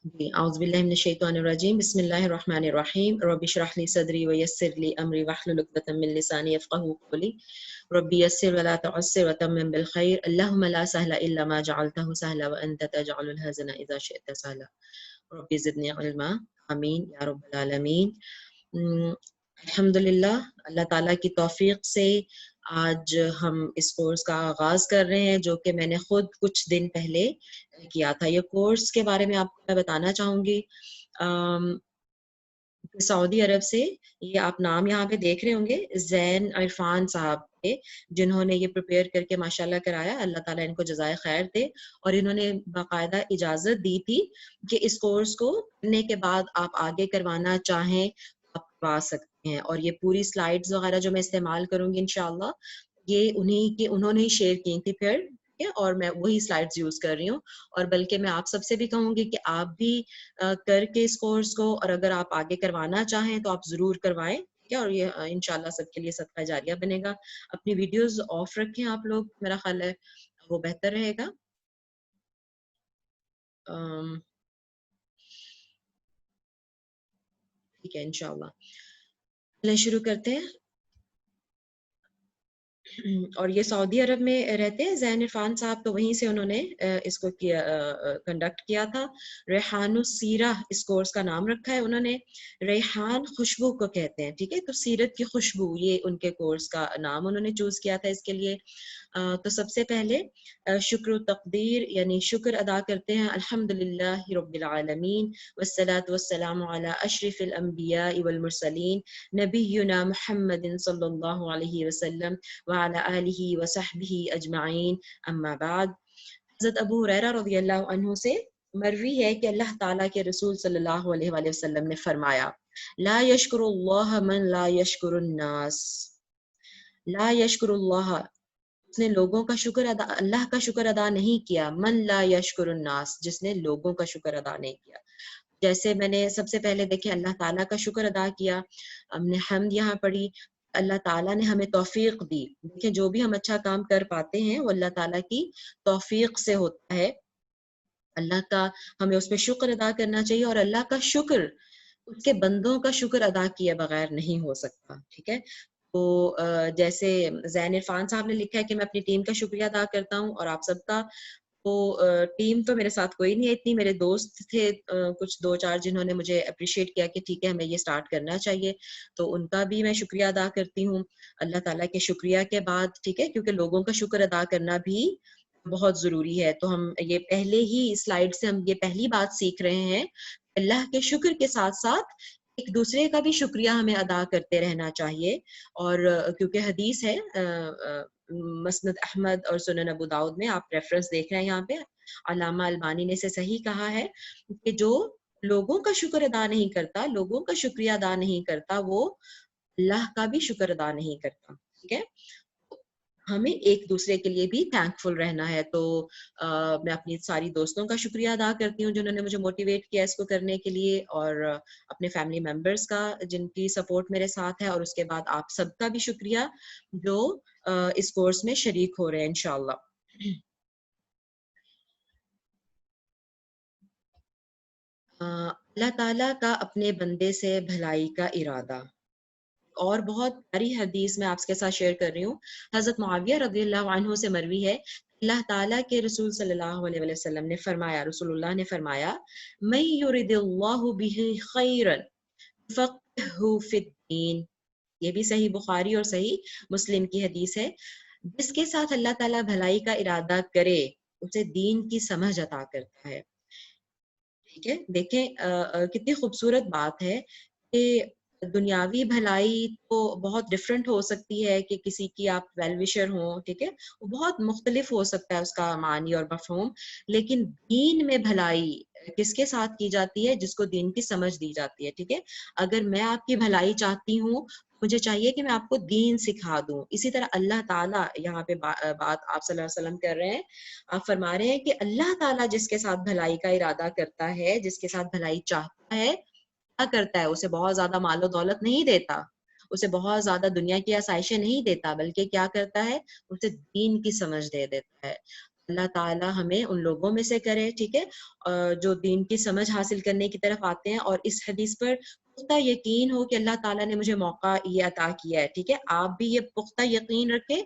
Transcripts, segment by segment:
جی اعوذ باللہ من الشیطان الرجیم بسم اللہ الرحمن الرحیم رب اشرح لی صدری ویسر لی امری واحلل عقدۃ من لسانی یفقهوا قولی رب یسر ولا تعسر وتمم بالخیر اللهم لا سهل الا ما جعلته سهلا وانت تجعل الحزن اذا شئت سهلا رب زدنی علما آمین یا رب العالمین۔ الحمدللہ اللہ تعالیٰ کی توفیق سے آج ہم اس کورس کا آغاز کر رہے ہیں جو کہ میں نے خود کچھ دن پہلے کیا تھا۔ یہ کورس کے بارے میں آپ کو میں بتانا چاہوں گی سعودی عرب سے، یہ آپ نام یہاں پہ دیکھ رہے ہوں گے زین عرفان صاحب کے، جنہوں نے یہ پریپیئر کر کے ماشاءاللہ کرایا، اللہ تعالیٰ ان کو جزائے خیر دے، اور انہوں نے باقاعدہ اجازت دی تھی کہ اس کورس کو کرنے کے بعد آپ آگے کروانا چاہیں آپ کروا سکتے ہیں، اور یہ پوری سلائیڈز وغیرہ جو میں استعمال کروں گی انشاءاللہ یہ انہوں نے ہی شیئر کی تھی پھر، اور میں وہی سلائیڈز یوز کر رہی ہوں، اور بلکہ میں آپ سب سے بھی کہوں گی کہ آپ بھی کر کے اس کورس کو، اور اگر آپ آگے کروانا چاہیں تو آپ ضرور کروائیں، ٹھیک ہے، اور یہ انشاءاللہ سب کے لیے صدقہ جاریہ بنے گا۔ اپنی ویڈیوز آف رکھیں آپ لوگ، میرا خیال ہے وہ بہتر رہے گا۔ ٹھیک ہے انشاءاللہ چلیں شروع کرتے ہیں۔ اور یہ سعودی عرب میں رہتے ہیں زین عرفان صاحب، تو وہیں سے انہوں نے اس کو کنڈکٹ کیا تھا۔ ریحان السیرہ اس کورس کا نام رکھا ہے انہوں نے، ریحان خوشبو کو کہتے ہیں، ٹھیک ہے، تو سیرت کی خوشبو یہ ان کے کورس کا نام انہوں نے چوز کیا تھا اس کے لیے۔ تو سب سے پہلے شکر و تقدیر یعنی شکر ادا کرتے ہیں الحمدللہ رب العالمین والصلاة والسلام علی اشرف الانبیاء والمرسلین نبینا محمد صلی اللہ علیہ وسلم وعلی آلہ وصحبہ اجمعین، اما بعد۔ حضرت ابو ہریرہ رضی اللہ عنہ سے مروی ہے کہ اللہ تعالیٰ کے رسول صلی اللہ علیہ وآلہ وسلم نے فرمایا، لا یشکر اللہ من لا یشکر الناس، لا یشکر اللہ، جس نے لوگوں کا شکر ادا، اللہ کا شکر ادا نہیں کیا، من لا یشکر الناس، جس نے لوگوں کا شکر ادا نہیں کیا۔ جیسے میں نے سب سے پہلے دیکھیں اللہ تعالیٰ کا شکر ادا کیا، ہم نے حمد یہاں پڑھی، اللہ تعالیٰ نے ہمیں توفیق دی۔ دیکھیں جو بھی ہم اچھا کام کر پاتے ہیں وہ اللہ تعالیٰ کی توفیق سے ہوتا ہے، اللہ کا ہمیں اس پہ شکر ادا کرنا چاہیے، اور اللہ کا شکر اس کے بندوں کا شکر ادا کیے بغیر نہیں ہو سکتا، ٹھیک ہے۔ تو جیسے زین عرفان صاحب نے لکھا ہے کہ میں اپنی ٹیم کا شکریہ ادا کرتا ہوں، اور آپ سب کا، تو ٹیم تو میرے ساتھ کوئی نہیں ہے اتنی، میرے دوست تھے کچھ دو چار جنہوں نے مجھے اپریشیٹ کیا کہ ٹھیک ہے ہمیں یہ سٹارٹ کرنا چاہیے، تو ان کا بھی میں شکریہ ادا کرتی ہوں اللہ تعالیٰ کے شکریہ کے بعد، ٹھیک ہے، کیونکہ لوگوں کا شکر ادا کرنا بھی بہت ضروری ہے۔ تو ہم یہ پہلے ہی سلائیڈ سے ہم یہ پہلی بات سیکھ رہے ہیں، اللہ کے شکر کے ساتھ ساتھ ایک دوسرے کا بھی شکریہ ہمیں ادا کرتے رہنا چاہیے، اور کیونکہ حدیث ہے مسند احمد اور سنن ابو داؤد میں، آپ ریفرنس دیکھ رہے ہیں یہاں پہ، علامہ البانی نے اسے صحیح کہا ہے کہ جو لوگوں کا شکر ادا نہیں کرتا، لوگوں کا شکریہ ادا نہیں کرتا، وہ اللہ کا بھی شکر ادا نہیں کرتا، ٹھیک ہے۔ ہمیں ایک دوسرے کے لیے بھی تھینک فل رہنا ہے۔ تو میں اپنی ساری دوستوں کا شکریہ ادا کرتی ہوں جنہوں نے مجھے موٹیویٹ کیا اس کو کرنے کے لیے، اور اپنے فیملی ممبرس کا جن کی سپورٹ میرے ساتھ ہے، اور اس کے بعد آپ سب کا بھی شکریہ جو اس کورس میں شریک ہو رہے ہیں انشاءاللہ۔ اللہ تعالیٰ کا اپنے بندے سے بھلائی کا ارادہ، اور بہت پیاری حدیث میں آپ کے ساتھ شیئر کر رہی ہوں، حضرت معاویہ رضی اللہ عنہ سے مروی ہے، اللہ تعالیٰ کے رسول صلی اللہ علیہ وسلم نے فرمایا، رسول اللہ نے فرمایا، من یرد اللہ بہ خیرا یفقہہ فی الدین، یہ بھی صحیح بخاری اور صحیح مسلم کی حدیث ہے، جس کے ساتھ اللہ تعالیٰ بھلائی کا ارادہ کرے اسے دین کی سمجھ عطا کرتا ہے، ٹھیک ہے۔ دیکھیں کتنی خوبصورت بات ہے کہ دنیاوی بھلائی تو بہت ڈفرینٹ ہو سکتی ہے، کہ کسی کی آپ ویل وشر ہوں، ٹھیک ہے، وہ بہت مختلف ہو سکتا ہے اس کا معنی اور مفہوم، لیکن دین میں بھلائی کس کے ساتھ کی جاتی ہے؟ جس کو دین کی سمجھ دی جاتی ہے، ٹھیک ہے۔ اگر میں آپ کی بھلائی چاہتی ہوں، مجھے چاہیے کہ میں آپ کو دین سکھا دوں۔ اسی طرح اللہ تعالیٰ یہاں پہ بات آپ صلی اللہ علیہ وسلم کر رہے ہیں، آپ فرما رہے ہیں کہ اللہ تعالیٰ جس کے ساتھ بھلائی کا ارادہ کرتا ہے، جس کے ساتھ بھلائی چاہتا ہے، کیا کرتا ہے؟ اسے بہت زیادہ مال و دولت نہیں دیتا، اسے بہت زیادہ دنیا کی آسائشیں نہیں دیتا، بلکہ کیا کرتا ہے؟ اسے دین کی سمجھ دے دیتا ہے۔ اللہ تعالیٰ ہمیں ان لوگوں میں سے کرے، ٹھیک ہے، جو دین کی سمجھ حاصل کرنے کی طرف آتے ہیں اور اس حدیث پر پختہ یقین ہو کہ اللہ تعالیٰ نے مجھے موقع یہ عطا کیا ہے، ٹھیک ہے، آپ بھی یہ پختہ یقین رکھیں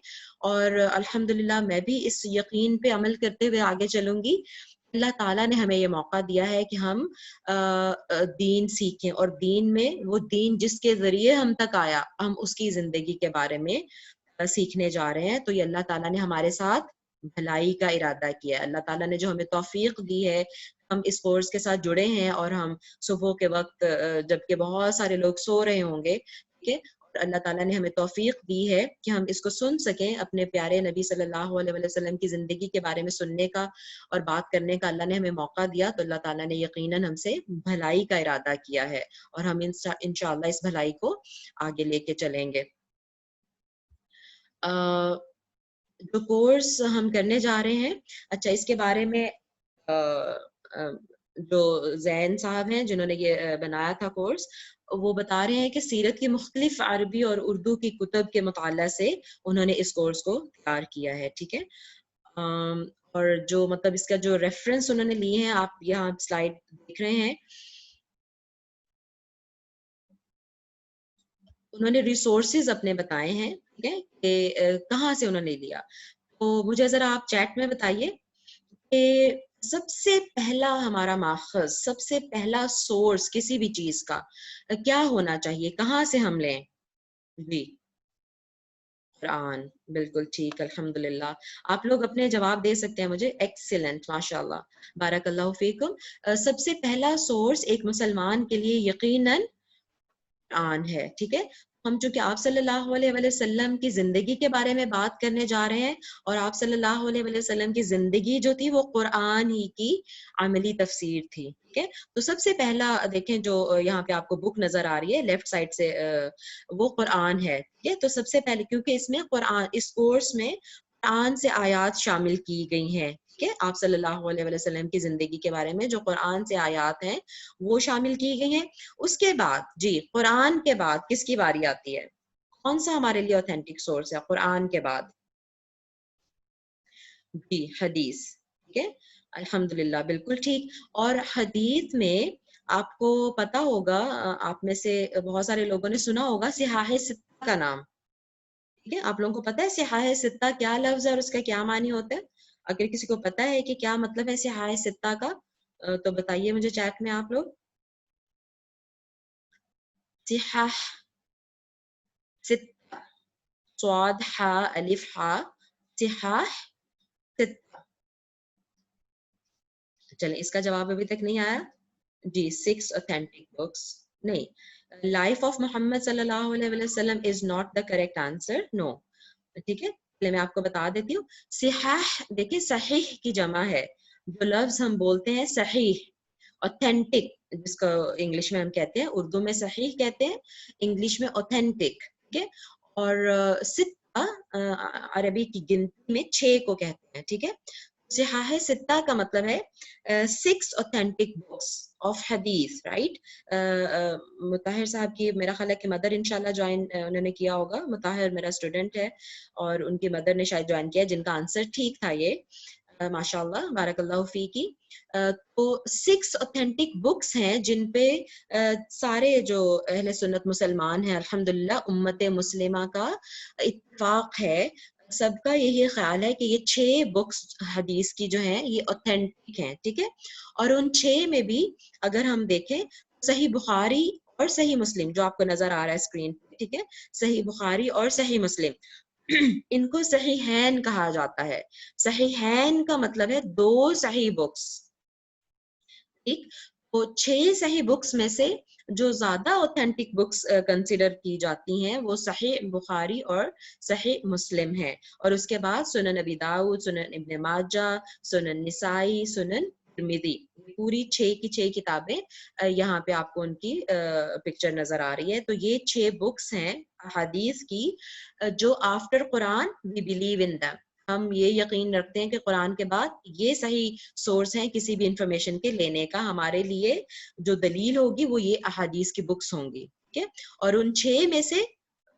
اور الحمدللہ میں بھی اس یقین پہ عمل کرتے ہوئے آگے چلوں گی۔ اللہ تعالیٰ نے ہمیں یہ موقع دیا ہے کہ ہم دین سیکھیں، اور دین میں وہ دین جس کے ذریعے ہم تک آیا ہم اس کی زندگی کے بارے میں سیکھنے جا رہے ہیں۔ تو یہ اللہ تعالیٰ نے ہمارے ساتھ بھلائی کا ارادہ کیا ہے، اللہ تعالیٰ نے جو ہمیں توفیق دی ہے، ہم اس کورس کے ساتھ جڑے ہیں اور ہم صبح کے وقت جبکہ بہت سارے لوگ سو رہے ہوں گے، ٹھیک ہے، اور اللہ تعالیٰ نے ہمیں توفیق دی ہے کہ ہم اس کو سن سکیں، اپنے پیارے نبی صلی اللہ علیہ وسلم کی زندگی کے بارے میں سننے کا اور بات کرنے کا اللہ نے ہمیں موقع دیا، تو اللہ تعالیٰ نے یقیناً ہم سے بھلائی کا ارادہ کیا ہے اور ہم انشاءاللہ اس بھلائی کو آگے لے کے چلیں گے۔ جو کورس ہم کرنے جا رہے ہیں، اچھا اس کے بارے میں جو زین صاحب ہیں جنہوں نے یہ بنایا تھا کورس، وہ بتا رہے ہیں کہ سیرت کی مختلف عربی اور اردو کی کتب کے مطالعہ سے انہوں نے اس کورس کو تیار کیا ہے، ٹھیک ہے، اور جو مطلب اس کا جو ریفرنس انہوں نے لیے ہیں آپ یہاں سلائڈ دیکھ رہے ہیں، انہوں نے ریسورسز اپنے بتائے ہیں، ٹھیک ہے، کہ کہاں سے انہوں نے لیا۔ تو مجھے ذرا آپ چیٹ میں بتائیے کہ سب سے پہلا ہمارا ماخذ، سب سے پہلا سورس کسی بھی چیز کا کیا ہونا چاہیے، کہاں سے ہم لیں؟ جی قرآن، بالکل ٹھیک، الحمدللہ، آپ لوگ اپنے جواب دے سکتے ہیں مجھے، ایکسیلنٹ، ماشاء اللہ، بارک اللہ فیکم۔ سب سے پہلا سورس ایک مسلمان کے لیے یقیناً قرآن ہے، ٹھیک ہے، ہم چونکہ آپ صلی اللہ علیہ وسلم کی زندگی کے بارے میں بات کرنے جا رہے ہیں، اور آپ صلی اللہ علیہ وسلم کی زندگی جو تھی وہ قرآن ہی کی عملی تفسیر تھی، ٹھیک ہے، تو سب سے پہلا دیکھیں جو یہاں پہ آپ کو بک نظر آ رہی ہے لیفٹ سائڈ سے، وہ قرآن ہے، ٹھیک ہے، تو سب سے پہلے کیونکہ اس میں قرآن، اس کورس میں قرآن سے آیات شامل کی گئی ہیں، ٹھیک ہے، آپ صلی اللہ علیہ وسلم کی زندگی کے بارے میں جو قرآن سے آیات ہیں وہ شامل کی گئی ہیں۔ اس کے بعد جی قرآن کے بعد کس کی باری آتی ہے؟ کون سا ہمارے لیے اوتھینٹک سورس ہے قرآن کے بعد؟ جی حدیث، ٹھیک ہے، الحمدللہ، بالکل ٹھیک۔ اور حدیث میں آپ کو پتا ہوگا، آپ میں سے بہت سارے لوگوں نے سنا ہوگا صحاح ستہ کا نام، ٹھیک ہے، آپ لوگوں کو پتا ہے صحاح ستہ کیا لفظ ہے اور اس کا کیا معنی ہوتا ہے؟ اگر کسی کو پتا ہے کہ کیا مطلب ہے صحاح ستہ کا تو بتائیے مجھے چیٹ میں آپ لوگ۔ صحاح ستہ، صاد حا الف حا، صحاح ستہ، چلیں اس کا جواب ابھی تک نہیں آیا جی، 6 authentic books نہیں، لائف آف محمد صلی اللہ علیہ وسلم is not the correct answer, no, ٹھیک ہے، پہلے میں آپ کو بتا دیتی ہوں، صحاح دیکھیں صحیح کی جمع ہے، جو لفظ ہم بولتے ہیں صحیح، authentic جس کو انگلش میں ہم کہتے ہیں، اردو میں صحیح کہتے ہیں، انگلش میں authentic، ٹھیک ہے، اور ستہ عربی کی گنتی میں 6 کو کہتے ہیں، ٹھیک ہے، صحاح ستہ کا مطلب ہے 6 authentic books of hadith، right? Mutahar صاحب کی میرا خیال ہے کہ مدر انشاءاللہ جوائن انہوں نے کیا ہوگا، مطہر میرا اسٹوڈنٹ ہے اور ان کی مدر نے شاید جوائن کیا، جن کا آنسر ٹھیک تھا یہ، ماشاء اللہ، بارک اللہ فی کی۔ تو 6 authentic books ہیں جن پہ سارے جو اہل سنت مسلمان ہیں الحمدللہ امت مسلمہ کا اتفاق ہے، سب کا یہی خیال ہے کہ یہ 6 بکس حدیث کی جو ہیں یہ اوتھینٹک ہیں، ٹھیک ہے، اور ان 6 میں بھی اگر ہم دیکھیں صحیح بخاری اور صحیح مسلم جو آپ کو نظر آ رہا ہے اسکرین پہ، ٹھیک ہے، صحیح بخاری اور صحیح مسلم ان کو صحیحین کہا جاتا ہے، صحیحین کا مطلب ہے 2 صحیح بکس، ٹھیک، تو 6 صحیح بکس میں سے جو زیادہ اوتھینٹک بکس کنسیڈر کی جاتی ہیں وہ صحیح بخاری اور صحیح مسلم ہے، اور اس کے بعد سنن ابی داؤد، سنن ابن ماجہ، سنن نسائی، سنن ترمذی، پوری 6 کی 6 کتابیں یہاں پہ آپ کو ان کی پکچر نظر آ رہی ہے، تو یہ 6 بکس ہیں حدیث کی جو after Quran we believe in them، ہم یہ یقین رکھتے ہیں کہ قرآن کے بعد یہ صحیح سورس ہیں کسی بھی انفارمیشن کے لینے کا، ہمارے لیے جو دلیل ہوگی وہ یہ احادیث کی بکس ہوں گی، ٹھیک ہے، اور ان 6 میں سے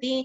3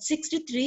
63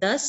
10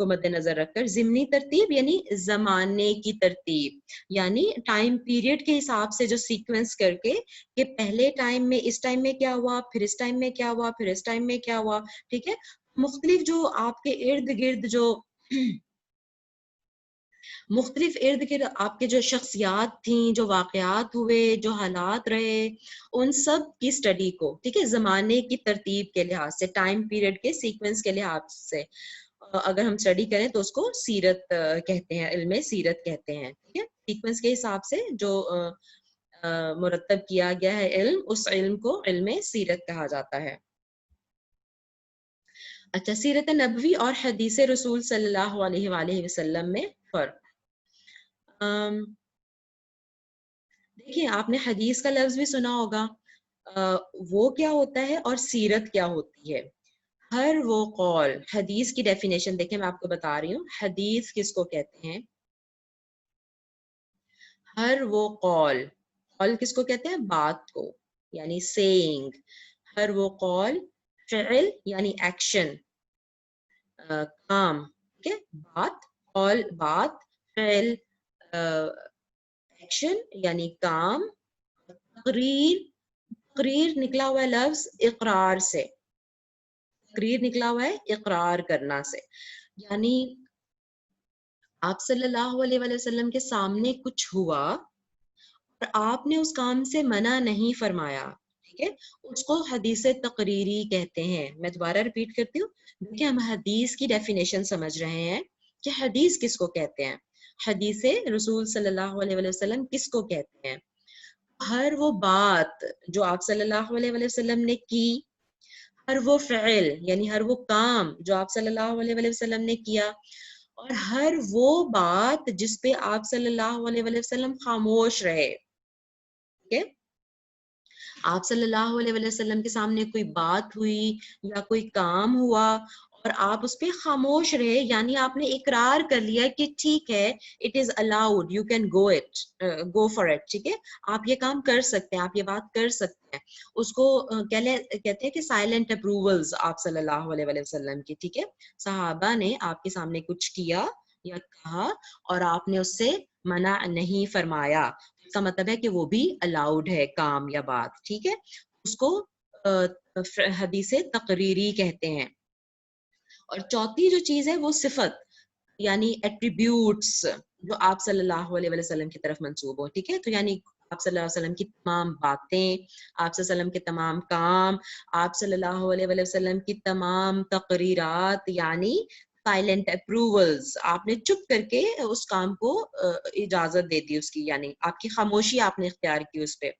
کو مد نظر رکھ کر ضمنی ترتیب یعنی زمانے کی ترتیب، یعنی ٹائم پیریڈ کے حساب سے جو سیکوینس کر کے کہ پہلے ٹائم میں اس ٹائم میں کیا ہوا، پھر اس ٹائم میں کیا ہوا، پھر اس ٹائم میں کیا ہوا. ٹھیک ہے، مختلف جو آپ کے ارد گرد جو مختلف ارد گرد آپ کے جو شخصیات تھیں، جو واقعات ہوئے، جو حالات رہے، ان سب کی اسٹڈی کو، ٹھیک ہے، زمانے کی ترتیب کے لحاظ سے، ٹائم پیریڈ کے سیکوینس کے لحاظ سے اگر ہم اسٹڈی کریں تو اس کو سیرت کہتے ہیں، علم سیرت کہتے ہیں. ٹھیک ہے، سیکوینس کے حساب سے جو مرتب کیا گیا ہے علم، اس علم کو علم سیرت کہا جاتا ہے. اچھا، سیرت نبوی اور حدیث رسول صلی اللہ علیہ وآلہ وسلم میں فرق. دیکھیں، آپ نے حدیث کا لفظ بھی سنا ہوگا، وہ کیا ہوتا ہے اور سیرت کیا ہوتی ہے. ہر وہ قول، حدیث کی ڈیفینیشن دیکھیں، میں آپ کو بتا رہی ہوں حدیث کس کو کہتے ہیں. ہر وہ قول، قول کس کو کہتے ہیں؟ بات کو، یعنی سیئنگ. ہر وہ قول، فعل یعنی ایکشن، کام. ٹھیک ہے، بات، قول بات، فعل ایکشن یعنی کام. تقریر، تقریر نکلا ہوا ہے لفظ اقرار سے، تقریر نکلا ہوا ہے اقرار کرنا سے، یعنی آپ صلی اللہ علیہ وآلہ وسلم کے سامنے کچھ ہوا اور آپ نے اس کام سے منع نہیں فرمایا. ٹھیک ہے، اس کو حدیث تقریری کہتے ہیں. میں دوبارہ ریپیٹ کرتی ہوں، دیکھیں ہم حدیث کی ڈیفینیشن سمجھ رہے ہیں کہ حدیث کس کو کہتے ہیں، حدیث رسول صلی اللہ علیہ وآلہ وسلم کس کو کہتے ہیں. ہر وہ بات جو آپ صلی اللہ علیہ وآلہ وسلم نے کی، ہر وہ فعل یعنی ہر وہ کام جو آپ صلی اللہ علیہ وآلہ وسلم نے کیا، اور ہر وہ بات جس پہ آپ صلی اللہ علیہ وآلہ وسلم خاموش رہے. ٹھیک ہے، آپ صلی اللہ علیہ وآلہ وسلم کے سامنے کوئی بات ہوئی یا کوئی کام ہوا اور آپ اس پہ خاموش رہے، یعنی آپ نے اقرار کر لیا کہ ٹھیک ہے، it is allowed, you can go for it. ٹھیک ہے، آپ یہ کام کر سکتے ہیں، آپ یہ بات کر سکتے ہیں. اس کو کہتے ہیں کہ سائلنٹ اپروولز آپ صلی اللہ علیہ وآلہ وسلم کی. ٹھیک ہے، صحابہ نے آپ کے سامنے کچھ کیا یا کہا اور آپ نے اس سے منع نہیں فرمایا، اس کا مطلب ہے کہ وہ بھی الاؤڈ ہے کام یا بات. ٹھیک ہے، اس کو حدیث تقریری کہتے ہیں. اور چوتھی جو چیز ہے وہ صفت یعنی ایٹریبیوٹس جو آپ صلی اللہ علیہ وسلم کی طرف منسوب ہو. ٹھیک ہے، تو یعنی آپ صلی اللہ علیہ وسلم کی تمام باتیں، آپ صلی اللہ علیہ وسلم کے تمام کام، آپ صلی اللہ علیہ وسلم کی تمام تقریرات یعنی سائلنٹ اپروولز، آپ نے چپ کر کے اس کام کو اجازت دے دی اس کی، یعنی آپ کی خاموشی آپ نے اختیار کی اس پہ.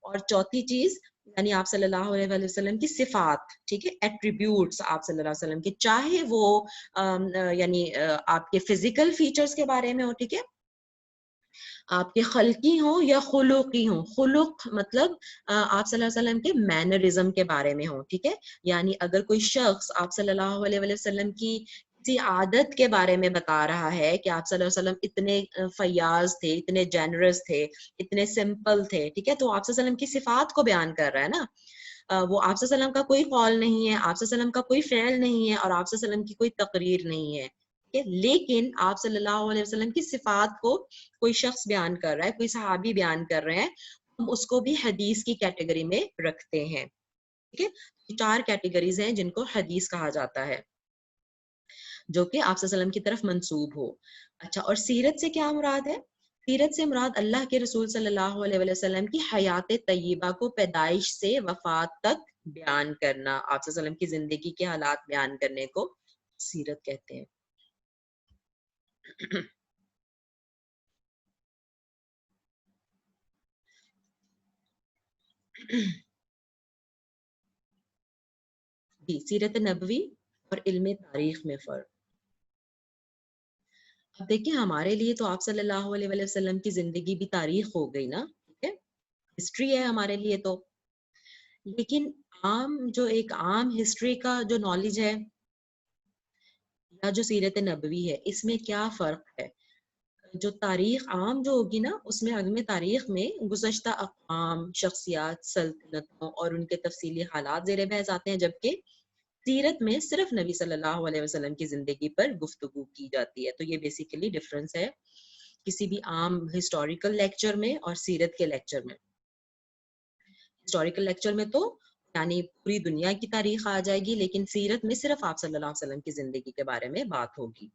اور چوتھی چیز یعنی آپ صلی اللہ علیہ وسلم کی صفات. ٹھیک ہے، ایٹریبیوٹس آپ صلی اللہ علیہ وسلم کے، چاہے وہ یعنی آپ کے فزیکل فیچرز کے بارے میں ہو، ٹھیک ہے، آپ کے خلقی ہوں یا خلقی ہوں. خلق مطلب آپ صلی اللہ علیہ وسلم کے مینرزم کے بارے میں ہوں. ٹھیک ہے، یعنی اگر کوئی شخص آپ صلی اللہ علیہ وسلم کی کسی عادت کے بارے میں بتا رہا ہے کہ آپ صلی اللہ علیہ وسلم اتنے فیاض تھے، اتنے جینرس تھے، اتنے سمپل تھے، ٹھیک ہے، تو آپ صلی اللہ علیہ وسلم کی صفات کو بیان کر رہا ہے نا. وہ آپ صلی اللہ علیہ وسلم کا کوئی قول نہیں ہے، آپ صلی اللہ علیہ وسلم کا کوئی فعل نہیں ہے، اور آپ صلی اللہ علیہ وسلم کی کوئی تقریر نہیں ہے. لیکن آپ صلی اللہ علیہ وسلم کی صفات کو کوئی شخص بیان کر رہا ہے، کوئی صحابی بیان کر رہے ہیں، ہم اس کو بھی حدیث کی کیٹیگری میں رکھتے ہیں. ٹھیک ہے، یہ 4 کیٹیگریز ہیں جن کو حدیث کہا جاتا ہے جو کہ آپ صلی اللہ علیہ وسلم کی طرف منسوب ہو. اچھا، اور سیرت سے کیا مراد ہے؟ سیرت سے مراد اللہ کے رسول صلی اللہ علیہ وسلم کی حیات طیبہ کو پیدائش سے وفات تک بیان کرنا، آپ صلی اللہ علیہ وسلم کی زندگی کے حالات بیان کرنے کو سیرت کہتے ہیں. جی، سیرت نبوی اور علم تاریخ میں فرق. اب دیکھیں، ہمارے لیے تو آپ صلی اللہ علیہ وسلم کی زندگی بھی تاریخ ہو گئی نا، ٹھیک ہے، ہسٹری ہے ہمارے لیے تو. لیکن عام جو ایک عام ہسٹری کا جو نالج ہے یا جو سیرت نبوی ہے، اس میں کیا فرق ہے؟ جو تاریخ عام جو ہوگی نا، اس میں علم تاریخ میں گزشتہ اقوام، شخصیات، سلطنتوں اور ان کے تفصیلی حالات زیر بحث آتے ہیں، جبکہ سیرت میں صرف نبی صلی اللہ علیہ وسلم کی زندگی پر گفتگو کی جاتی ہے. تو یہ بیسیکلی ڈفرنس ہے کسی بھی عام ہسٹوریکل لیکچر میں اور سیرت کے لیکچر میں. ہسٹوریکل لیکچر میں تو یعنی پوری دنیا کی تاریخ آ جائے گی، لیکن سیرت میں صرف آپ صلی اللہ علیہ وسلم کی زندگی کے بارے میں بات ہوگی.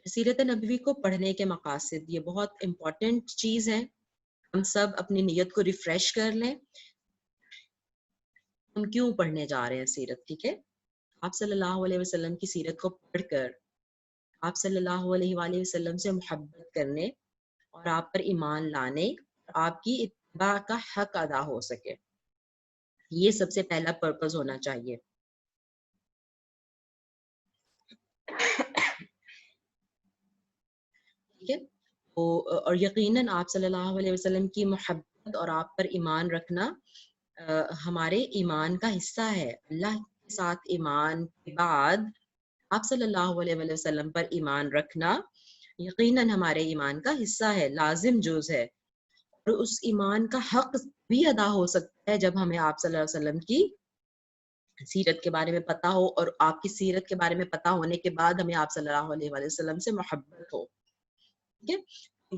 سیرت نبوی کو پڑھنے کے مقاصد، یہ بہت امپورٹنٹ چیز ہے. ہم سب اپنی نیت کو ریفریش کر لیں، ہم کیوں پڑھنے جا رہے ہیں سیرت. ٹھیک ہے، آپ صلی اللہ علیہ وسلم کی سیرت کو پڑھ کر آپ صلی اللہ علیہ وآلہ وسلم سے محبت کرنے اور آپ پر ایمان لانے، آپ کی اتباع کا حق ادا ہو سکے. یہ سب سے پہلا پرپز ہونا چاہیے. ٹھیک ہے، تو اور یقیناً آپ صلی اللہ علیہ وسلم کی محبت اور آپ پر ایمان رکھنا ہمارے ایمان کا حصہ ہے. اللہ کے ساتھ ایمان کے بعد آپ صلی اللہ علیہ وسلم پر ایمان رکھنا یقیناً ہمارے ایمان کا حصہ ہے، لازم جز ہے. اور اس ایمان کا حق بھی ادا ہو سکتا ہے جب ہمیں آپ صلی اللہ علیہ وسلم کی سیرت کے بارے میں پتا ہو، اور آپ کی سیرت کے بارے میں پتا ہونے کے بعد ہمیں آپ صلی اللہ علیہ وآلہ وسلم سے محبت ہو. ٹھیک ہے،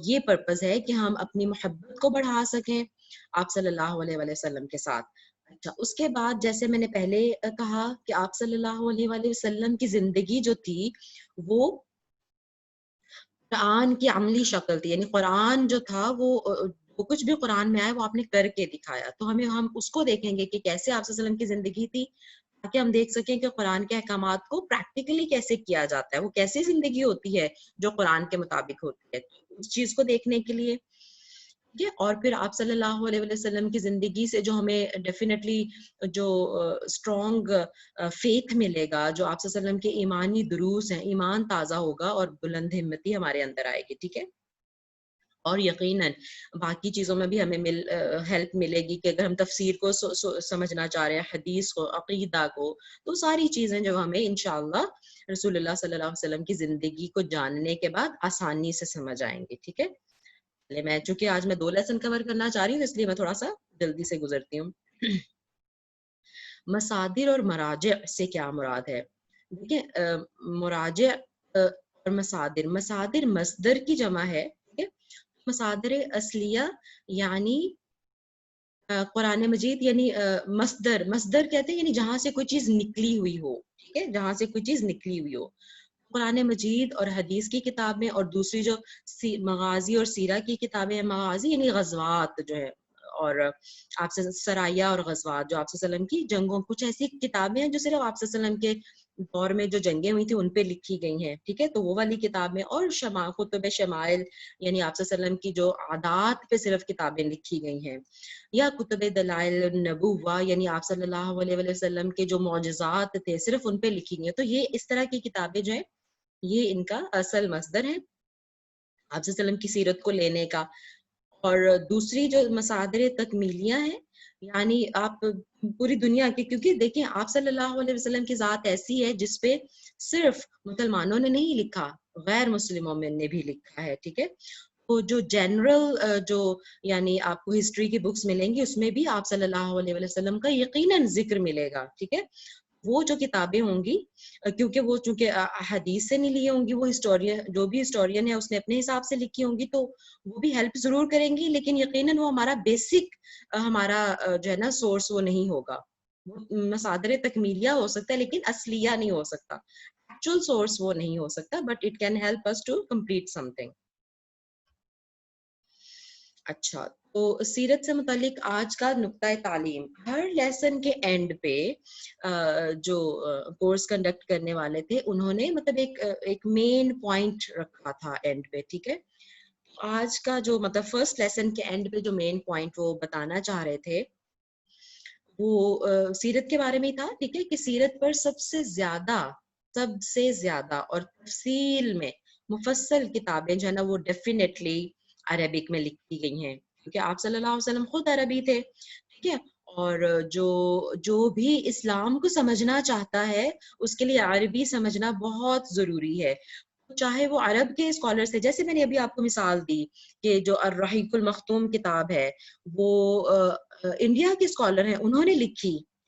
یہ پرپز ہے کہ ہم اپنی محبت کو بڑھا سکیں آپ صلی اللہ علیہ وآلہ وسلم کے ساتھ. اچھا، اس کے بعد جیسے میں نے پہلے کہا کہ آپ صلی اللہ علیہ وآلہ وسلم کی زندگی جو تھی وہ قرآن کی عملی شکل تھی. یعنی قرآن جو تھا وہ کچھ بھی قرآن میں آئے وہ آپ نے کر کے دکھایا. تو ہم اس کو دیکھیں گے کہ کیسے آپ صلی اللہ علیہ وسلم کی زندگی تھی، تاکہ ہم دیکھ سکیں کہ قرآن کے احکامات کو پریکٹیکلی کیسے کیا جاتا ہے، وہ کیسی زندگی ہوتی ہے جو قرآن کے مطابق ہوتی ہے. اس چیز کو دیکھنے کے لیے ٹھیک ہے. اور پھر آپ صلی اللہ علیہ وسلم کی زندگی سے جو ہمیں ڈیفینیٹلی جو اسٹرانگ فیتھ ملے گا، جو آپ صلی اللہ علیہ وسلم کے ایمانی دروس ہیں، ایمان تازہ ہوگا اور بلند ہمتی ہمارے اندر آئے گی. ٹھیک ہے، اور یقیناً باقی چیزوں میں بھی ہمیں ہیلپ ملے گی کہ اگر ہم تفسیر کو سمجھنا چاہ رہے ہیں، حدیث کو، عقیدہ کو، تو ساری چیزیں جو ہمیں انشاءاللہ رسول اللہ صلی اللہ علیہ وسلم کی زندگی کو جاننے کے بعد آسانی سے سمجھ آئیں گے. ٹھیک ہے، میں چونکہ آج میں 2 لیسن کور کرنا چاہ رہی ہوں، اس لیے میں تھوڑا سا جلدی سے گزرتی ہوں. مصادر اور مراجع سے کیا مراد ہے؟ دیکھیں، مراجع اور مصادر، مصادر مصدر کی جمع ہے. ٹھیک ہے، مصادر اصلیہ یعنی قرآن مجید، یعنی مصدر کہتے ہیں یعنی جہاں سے کوئی چیز نکلی ہوئی ہو. ٹھیک ہے، جہاں سے کوئی چیز نکلی ہوئی ہو. قرآن مجید اور حدیث کی کتابیں، اور دوسری جو مغازی اور سیرہ کی کتابیں ہیں، مغازی یعنی غزوات جو ہے، اور آپ سے سرایہ اور غزوات جو آپ صلی اللہ علیہ وسلم کی جنگوں، کچھ ایسی کتابیں ہیں جو صرف آپ صلی اللہ علیہ وسلم کے دور میں جو جنگیں ہوئی تھیں ان پہ لکھی گئی ہیں. ٹھیک ہے، تو وہ والی کتابیں، اور کتب شمائل یعنی آپ صلی اللہ علیہ وسلم کی جو عادات پہ صرف کتابیں لکھی گئی ہیں، یا کتب دلائل النبوہ یعنی آپ صلی اللہ علیہ وسلم کے جو معجزات تھے صرف ان پہ لکھی گئی ہیں. تو یہ اس طرح کی کتابیں جو ہیں یہ ان کا اصل مصدر ہے آپ صلی اللہ علیہ وسلم کی سیرت کو لینے کا. اور دوسری جو مصادر تکمیلیاں ہیں، یعنی آپ پوری دنیا کی، کیونکہ دیکھیں آپ صلی اللہ علیہ وسلم کی ذات ایسی ہے جس پہ صرف مسلمانوں نے نہیں لکھا، غیر مسلموں میں نے بھی لکھا ہے. ٹھیک ہے، تو جو جنرل جو یعنی آپ کو ہسٹری کی بکس ملیں گی اس میں بھی آپ صلی اللہ علیہ وسلم کا یقیناً ذکر ملے گا. ٹھیک ہے، وہ جو کتابیں ہوں گی، کیونکہ وہ چونکہ حدیث سے نہیں لی ہوں گی، وہ ہسٹورین، جو بھی ہسٹورین ہے اس نے اپنے حساب سے لکھی ہوں گی، تو وہ بھی ہیلپ ضرور کریں گی، لیکن یقیناً وہ ہمارا بیسک ہمارا جو ہے نا سورس وہ نہیں ہوگا. مصادر تکمیلیہ ہو سکتا ہے لیکن اصلیہ نہیں ہو سکتا، ایکچوئل سورس وہ نہیں ہو سکتا، but it can help us to complete something. اچھا، تو سیرت سے متعلق آج کا نقطہ تعلیم، ہر لیسن کے اینڈ پہ جو کورس کنڈکٹ کرنے والے تھے انہوں نے مطلب ایک مین پوائنٹ رکھا تھا اینڈ پہ. ٹھیک ہے، آج کا جو مطلب فرسٹ لیسن کے اینڈ پہ جو مین پوائنٹ وہ بتانا چاہ رہے تھے وہ سیرت کے بارے میں تھا. ٹھیک ہے، کہ سیرت پر سب سے زیادہ اور تفصیل میں مفصل کتابیں جو ہے نا وہ ڈیفینیٹلی عربک میں لکھی گئی ہیں، کیونکہ آپ صلی اللہ علیہ وسلم خود عربی تھے. ٹھیک ہے، اور جو بھی اسلام کو سمجھنا چاہتا ہے اس کے لیے عربی سمجھنا بہت ضروری ہے، چاہے وہ عرب کے اسکالر سے، جیسے میں نے ابھی آپ کو مثال دی کہ جو الرحیق المختوم کتاب ہے وہ انڈیا کے اسکالر ہیں انہوں نے لکھی.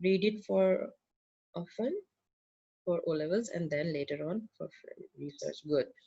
read it for often for O levels and then later on for research, good,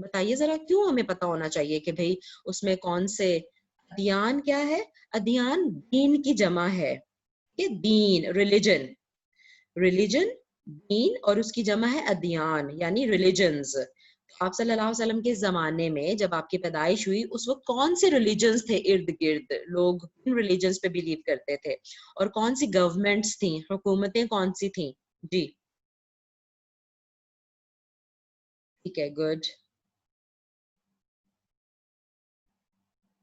بتائیے ذرا کیوں ہمیں پتا ہونا چاہیے کہ بھئی اس میں کون سے ادیان کیا ہے؟ ادیان دین کی جمع ہے کہ دین ریلیجن، ریلیجن دین، اور اس کی جمع ہے ادیان یعنی ریلیجنز. آپ صلی اللہ علیہ وسلم کے زمانے میں جب آپ کی پیدائش ہوئی اس وقت کون سے ریلیجنز تھے ارد گرد، لوگ کن ریلیجنز پہ بلیو کرتے تھے، اور کون سی گورنمنٹس تھیں، حکومتیں کون سی تھیں؟ جی ٹھیک ہے، گڈ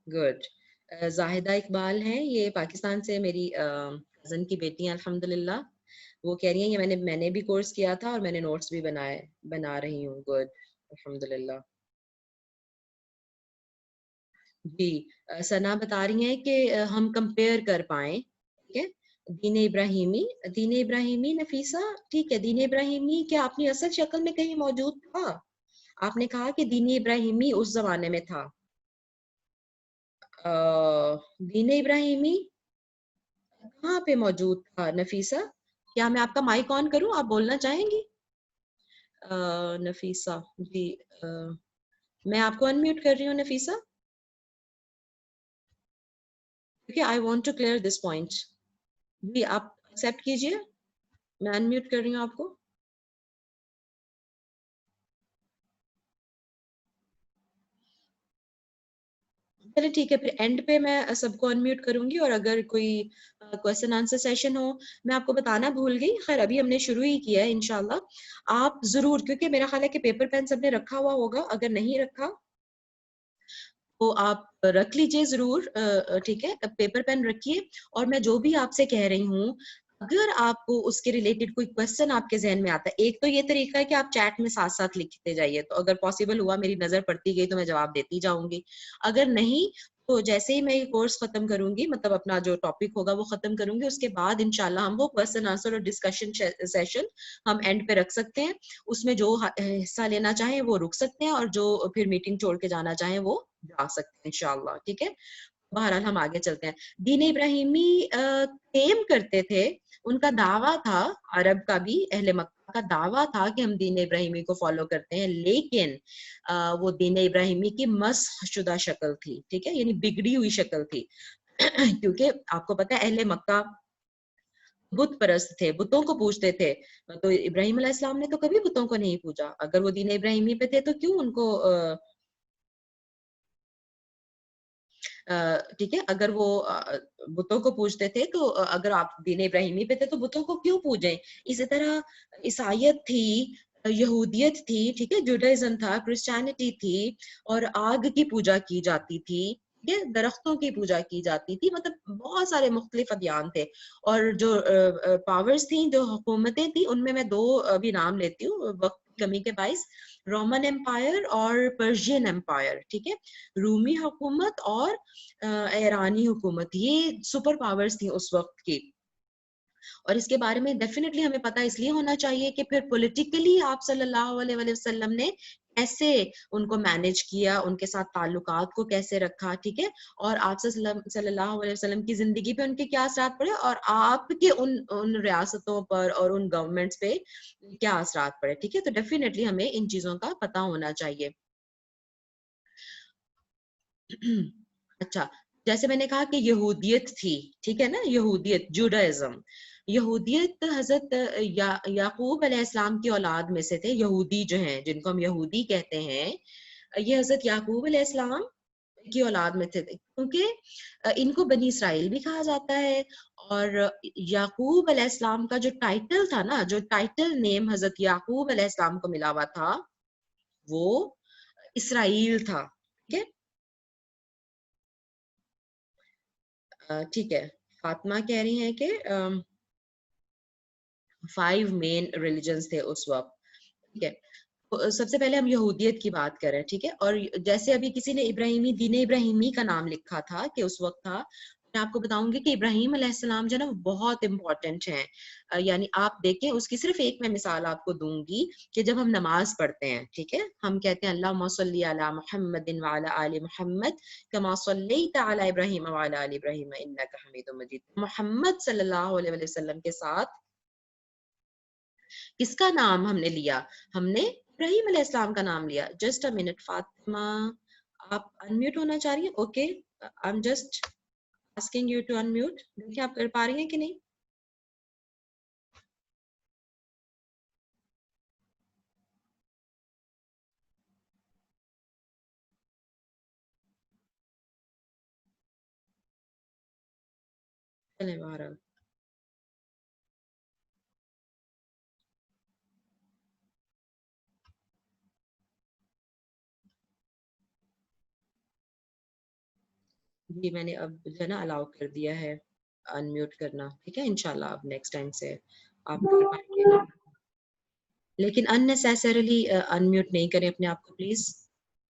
گڈ. زاہدہ اقبال ہیں، یہ پاکستان سے میری کزن کی بیٹی ہیں الحمدللہ. وہ کہہ رہی ہیں یہ میں نے بھی کورس کیا تھا اور میں نے نوٹس بھی بنا رہی ہوں. گڈ الحمدللہ. جی ثنا بتا رہی ہیں کہ ہم کمپیئر کر پائیں. ٹھیک ہے، دین ابراہیمی، دین ابراہیمی نفیسہ، ٹھیک ہے، دین ابراہیمی کیا اپنی اصل شکل میں کہیں موجود تھا؟ آپ نے کہا کہ دین ابراہیمی اس زمانے میں تھا. دین ابراہیمی کہاں پہ موجود تھا نفیسہ؟ کیا میں آپ کا مائک آن کروں، آپ بولنا چاہیں گی؟ نفیسہ جی، میں آپ کو انمیوٹ کر رہی ہوں نفیسہ، کیونکہ I want to clear this point. جی آپ ایکسپٹ کیجئے، میں انمیوٹ کر رہی ہوں آپ کو. چلے ٹھیک ہے، پھر اینڈ پہ میں سب کو انمیوٹ کروں گی، اور اگر کوئی کوشچن آنسر سیشن ہو. میں آپ کو بتانا بھول گئی، خیر ابھی ہم نے شروع ہی کیا ہے انشاءاللہ. آپ ضرور، کیونکہ میرا خیال ہے کہ پیپر پین سب نے رکھا ہوا ہوگا، اگر نہیں رکھا تو آپ رکھ لیجئے ضرور. ٹھیک ہے، پیپر پین رکھیے، اور میں جو بھی آپ سے کہہ رہی ہوں اگر آپ کو اس کے ریلیٹڈ کوئی کوشچن آپ کے ذہن میں آتا ہے، ایک تو یہ طریقہ ہے کہ آپ چیٹ میں ساتھ ساتھ لکھتے جائیے، تو اگر پاسبل ہوا میری نظر پڑتی گئی تو میں جواب دیتی جاؤں گی. اگر نہیں تو جیسے ہی میں یہ کورس ختم کروں گی، مطلب اپنا جو ٹاپک ہوگا وہ ختم کروں گی، اس کے بعد انشاءاللہ ہم وہ کوشچن آنسر اور ڈسکشن سیشن ہم اینڈ پہ رکھ سکتے ہیں. اس میں جو حصہ لینا چاہیں وہ رک سکتے ہیں، اور جو پھر میٹنگ چھوڑ کے جانا چاہیں وہ جا سکتے ہیں انشاءاللہ. ٹھیک ہے، بہرحال ہم آگے چلتے ہیں. دین ابراہیمی کلیم کرتے تھے، ان کا دعویٰ تھا، عرب کا بھی، اہل مکہ کا دعویٰ تھا کہ ہم دین ابراہیمی کو فالو کرتے ہیں، لیکن وہ دین ابراہیمی کی مسخ شدہ شکل تھی. ٹھیک ہے، یعنی بگڑی ہوئی شکل تھی. کیونکہ آپ کو پتا ہے اہل مکہ بت پرست تھے، بتوں کو پوجتے تھے. تو ابراہیم علیہ السلام نے تو کبھی بتوں کو نہیں پوجا. اگر وہ دین ابراہیمی پہ تھے تو کیوں ان کو ٹھیک ہے، اگر وہ بتوں کو پوجتے تھے تو اگر آپ دین ابراہیمی پہ تھے تو بتوں کو کیوں پوجیں؟ اسی طرح عیسائیت تھی، یہودیت تھی، ٹھیک ہے، جوڈائزم تھا، کرسچینٹی تھی، اور آگ کی پوجا کی جاتی تھی، ٹھیک ہے، درختوں کی پوجا کی جاتی تھی، مطلب بہت سارے مختلف ادیان تھے. اور جو پاورز تھیں، جو حکومتیں تھیں، ان میں دو ابھی نام لیتی ہوں وقت کی کمی کے باعث، رومن امپائر اور پرشین امپائر. ٹھیک ہے، رومی حکومت اور ایرانی حکومت، یہ سپر پاورز تھیں اس وقت کی. اور اس کے بارے میں ڈیفینیٹلی ہمیں پتہ اس لیے ہونا چاہیے کہ پھر پولیٹیکلی آپ صلی اللہ علیہ وسلم نے کیسے ان کو مینج کیا، ان کے ساتھ تعلقات کو کیسے رکھا. ٹھیک ہے، اور آپ صلی اللہ علیہ وسلم کی زندگی پہ ان کے کیا اثرات پڑے، اور آپ کے ان ریاستوں پر اور ان گورنمنٹس پہ کیا اثرات پڑے. ٹھیک ہے، تو ڈیفینیٹلی ہمیں ان چیزوں کا پتہ ہونا چاہیے. اچھا، جیسے میں نے کہا کہ یہودیت تھی، ٹھیک ہے نا، یہودیت، جوڈائزم. یہودیت حضرت یعقوب علیہ السلام کی اولاد میں سے تھے. یہودی جو ہیں، جن کو ہم یہودی کہتے ہیں، یہ حضرت یعقوب علیہ السلام کی اولاد میں تھے، کیونکہ ان کو بنی اسرائیل بھی کہا جاتا ہے. اور یعقوب علیہ السلام کا جو ٹائٹل تھا نا، جو ٹائٹل نیم حضرت یعقوب علیہ السلام کو ملا ہوا تھا، وہ اسرائیل تھا. ٹھیک ہے، ٹھیک ہے. فاطمہ کہہ رہی ہیں کہ 5 مین ریلیجنز تھے اس وقت. ٹھیک ہے، تو سب سے پہلے ہم یہودیت کی بات کریں. ٹھیک ہے، اور جیسے ابھی کسی نے ابراہیمی، دین ابراہیمی کا نام لکھا تھا کہ اس وقت تھا، میں آپ کو بتاؤں گی کہ ابراہیم علیہ السلام جو ہے نا وہ بہت امپورٹنٹ ہیں. یعنی آپ دیکھیں، اس کی صرف ایک میں مثال آپ کو دوں گی کہ جب ہم نماز پڑھتے ہیں، ٹھیک ہے، ہم کہتے ہیں اللہم صلی علی محمد وعلی آل محمد کما صلیت علی ابراہیم وعلی آل ابراہیم انک حمید مجید. محمد صلی اللہ علیہ وسلم کے ساتھ کس کا نام ہم نے لیا؟ ہم نے ابراہیم علیہ السلام کا نام لیا. جسٹ اے منٹ فاطمہ, آپ انمیوٹ ہونا چاہ رہی ہیں؟ Okay, I am just asking you to unmute. دیکھیں آپ کر پا رہی ہیں کہ نہیں. چلیں بہرحال جی میں نے اب جو ہے نا الاؤ کر دیا ہے انمیوٹ کرنا. ٹھیک ہے, انشاءاللہ اب نیکسٹ ٹائم سے آپ کر پائیں گے, لیکن unnecessarily انمیوٹ نہیں کریں اپنے آپ کو پلیز,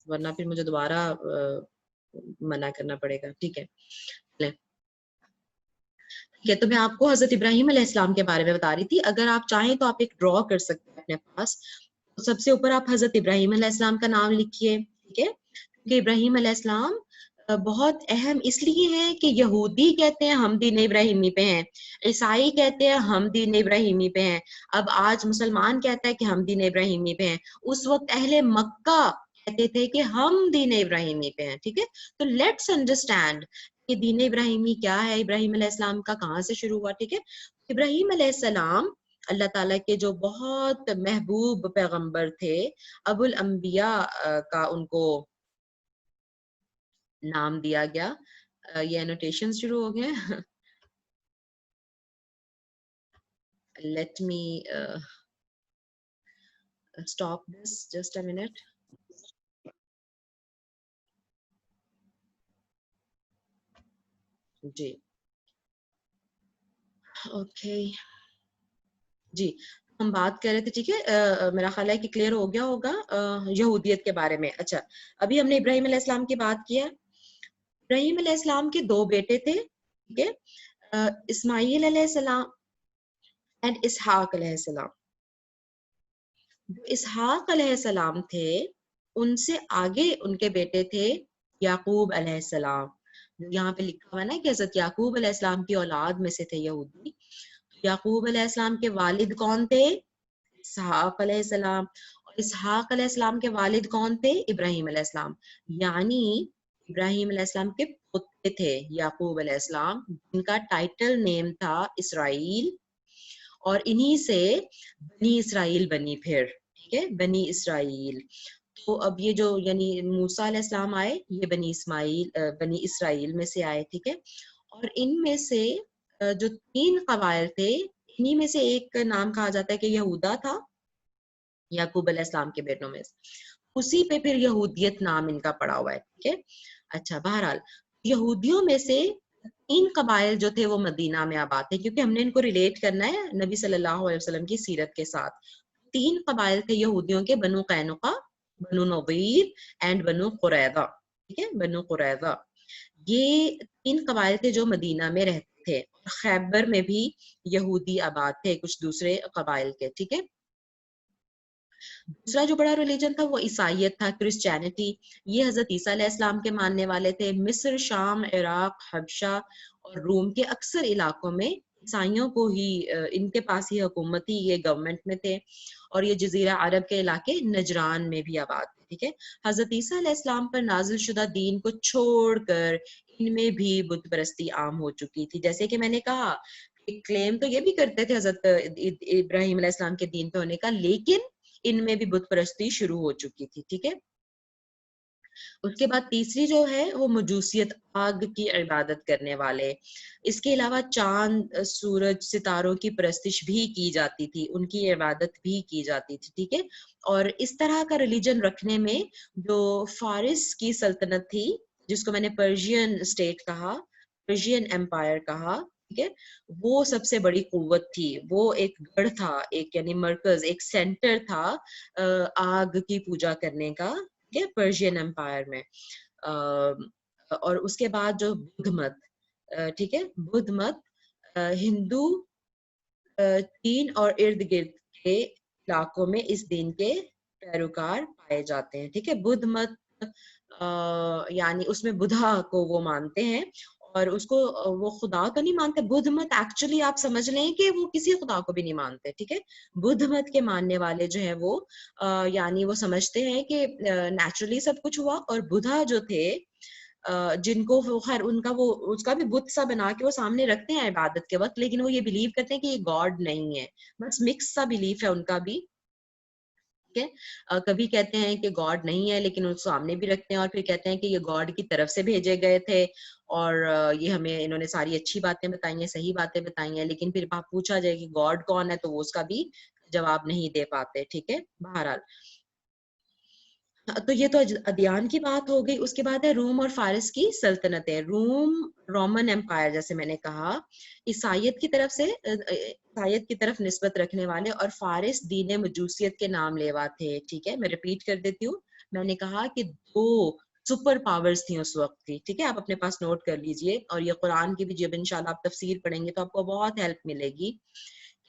ورنہ پھر مجھے دوبارہ منع کرنا پڑے گا. ٹھیک ہے, ٹھیک ہے. تو میں آپ کو حضرت ابراہیم علیہ السلام کے بارے میں بتا رہی تھی. اگر آپ چاہیں تو آپ ایک ڈرا کر سکتے ہیں اپنے پاس. سب سے اوپر آپ حضرت ابراہیم علیہ السلام کا نام لکھیے. ٹھیک ہے, کیونکہ ابراہیم علیہ السلام بہت اہم اس لیے ہے کہ یہودی کہتے ہیں ہم دین ابراہیمی پہ ہیں, عیسائی کہتے ہیں ہم دین ابراہیمی پہ ہیں, اب آج مسلمان کہتا ہے کہ ہم دین ابراہیمی پہ ہیں. اس وقت اہل مکہ کہتے تھے کہ ہم دین ابراہیمی پہ ہیں. ٹھیک ہے, تو لیٹس انڈرسٹینڈ کہ دین ابراہیمی کیا ہے, ابراہیم علیہ السلام کا کہاں سے شروع ہوا. ٹھیک ہے, ابراہیم علیہ السلام اللہ تعالیٰ کے جو بہت محبوب پیغمبر تھے, ابو الانبیاء کا ان کو نام دیا گیا. یہ انوٹیشن شروع ہو گئے. Let me stop this just a minute. جی اوکے جی, ہم بات کر رہے تھے. ٹھیک ہے, میرا خیال ہے کہ کلیئر ہو گیا ہوگا یہودیت کے بارے میں. اچھا, ابھی ہم نے ابراہیم علیہ السلام کی بات کیا. ابراہیم علیہ السلام کے 2 بیٹے تھے. ٹھیک ہے, اسماعیل علیہ السلام اینڈ اسحاق علیہ السلام. اسحاق علیہ السلام تھے, ان سے آگے ان کے بیٹے تھے یعقوب علیہ السلام. یہاں پہ لکھا ہوا ہے نا کہ حضرت یعقوب علیہ السلام کی اولاد میں سے تھے یہودی. یعقوب علیہ السلام کے والد کون تھے؟ اسحاق علیہ السلام. اور اسحاق علیہ السلام کے والد کون تھے؟ ابراہیم علیہ السلام. یعنی ابراہیم علیہ السلام کے پوتے تھے یعقوب علیہ السلام, جن کا ٹائٹل نیم تھا اسرائیل, اور انہی سے بنی اسرائیل بنی پھر. ٹھیک ہے, بنی اسرائیل. تو اب یہ جو یعنی موسیٰ علیہ السلام آئے, یہ بنی اسرائیل میں سے آئے. ٹھیک ہے, اور ان میں سے جو 3 قبائل تھے, انہی میں سے ایک نام کہا جاتا ہے کہ یہودا تھا, یعقوب علیہ السلام کے بیٹوں میں سے. اسی پہ پھر یہودیت نام ان کا پڑا ہوا ہے. ٹھیک ہے, اچھا بہرحال یہودیوں میں سے 3 قبائل جو تھے وہ مدینہ میں آباد تھے, کیونکہ ہم نے ان کو ریلیٹ کرنا ہے نبی صلی اللہ علیہ وسلم کی سیرت کے ساتھ. 3 قبائل تھے یہودیوں کے, بنو قینقاع, بنو نضیر اینڈ بنو قریظہ. ٹھیک ہے, بنو قریظہ. یہ 3 قبائل تھے جو مدینہ میں رہتے تھے. خیبر میں بھی یہودی آباد تھے, کچھ دوسرے قبائل کے. ٹھیک ہے, دوسرا جو بڑا ریلیجن تھا وہ عیسائیت تھا, کرسچینٹی. یہ حضرت عیسیٰ علیہ السلام کے ماننے والے تھے. مصر, شام, عراق, حبشہ اور روم کے اکثر علاقوں میں عیسائیوں کو ہی ان کے پاس ہی حکومتی یہ گورنمنٹ میں تھے, اور یہ جزیرہ عرب کے علاقے نجران میں بھی آباد تھے. ٹھیک ہے, حضرت عیسیٰ علیہ السلام پر نازل شدہ دین کو چھوڑ کر ان میں بھی بت پرستی عام ہو چکی تھی. جیسے کہ میں نے کہا, کلیم تو یہ بھی کرتے تھے حضرت ابراہیم علیہ السلام کے دین پہ ہونے کا, لیکن ان میں بھی بت پرستی شروع ہو چکی تھی. ٹھیک ہے, اس کے بعد تیسری جو ہے وہ مجوسیت, آگ کی عبادت کرنے والے. اس کے علاوہ چاند, سورج, ستاروں کی پرستش بھی کی جاتی تھی, ان کی عبادت بھی کی جاتی تھی. ٹھیک ہے, اور اس طرح کا ریلیجن رکھنے میں جو فارس کی سلطنت تھی, جس کو میں نے پرشین اسٹیٹ کہا, پرشین امپائر کہا, ٹھیک ہے, وہ سب سے بڑی قوت تھی. وہ ایک گڑھ تھا, ایک یعنی مرکز, ایک سینٹر تھا آگ کی پوجا کرنے کا. ٹھیک ہے, پرشین امپائر میں. اور اس کے بعد جو بدھ مت, ٹھیک ہے, بدھ مت ہندو چین اور ارد گرد کے علاقوں میں اس دین کے پیروکار پائے جاتے ہیں. ٹھیک ہے, بدھ مت یعنی اس میں بدھا کو وہ مانتے ہیں, اور اس کو وہ خدا تو نہیں مانتے. بدھ مت ایکچولی آپ سمجھ لیں کہ وہ کسی خدا کو بھی نہیں مانتے, ٹھیک ہے. بدھ مت کے ماننے والے جو ہیں وہ یعنی وہ سمجھتے ہیں کہ نیچرلی سب کچھ ہوا, اور بدھا جو تھے جن کو خیر ان کا وہ اس کا بھی بت سا بنا کے وہ سامنے رکھتے ہیں عبادت کے وقت, لیکن وہ یہ بلیو کرتے ہیں کہ یہ گاڈ نہیں ہے, بس مکس سا بلیف ہے ان کا بھی. کبھی کہتے ہیں کہ گاڈ نہیں ہے لیکن اس سامنے بھی رکھتے ہیں, اور پھر کہتے ہیں کہ یہ گاڈ کی طرف سے بھیجے گئے تھے, اور یہ ہمیں انہوں نے ساری اچھی باتیں بتائی ہیں, صحیح باتیں بتائی ہیں, لیکن پھر پوچھا جائے کہ گاڈ کون ہے تو وہ اس کا بھی جواب نہیں دے پاتے, ٹھیک ہے. بہرحال تو یہ تو ادیان کی بات ہو گئی. اس کے بعد ہے روم اور فارس کی سلطنتیں. رومن امپائر, جیسے میں نے کہا, عیسائیت کی طرف سے عیسائیت کی طرف نسبت رکھنے والے, اور فارس دین مجوسیت کے نام لیوا تھے, ٹھیک ہے. میں ریپیٹ کر دیتی ہوں, میں نے کہا کہ 2 سپر پاورز تھیں اس وقت کی, ٹھیک ہے. آپ اپنے پاس نوٹ کر لیجئے, اور یہ قرآن کی بھی جب انشاءاللہ آپ تفسیر پڑھیں گے تو آپ کو بہت ہیلپ ملے گی.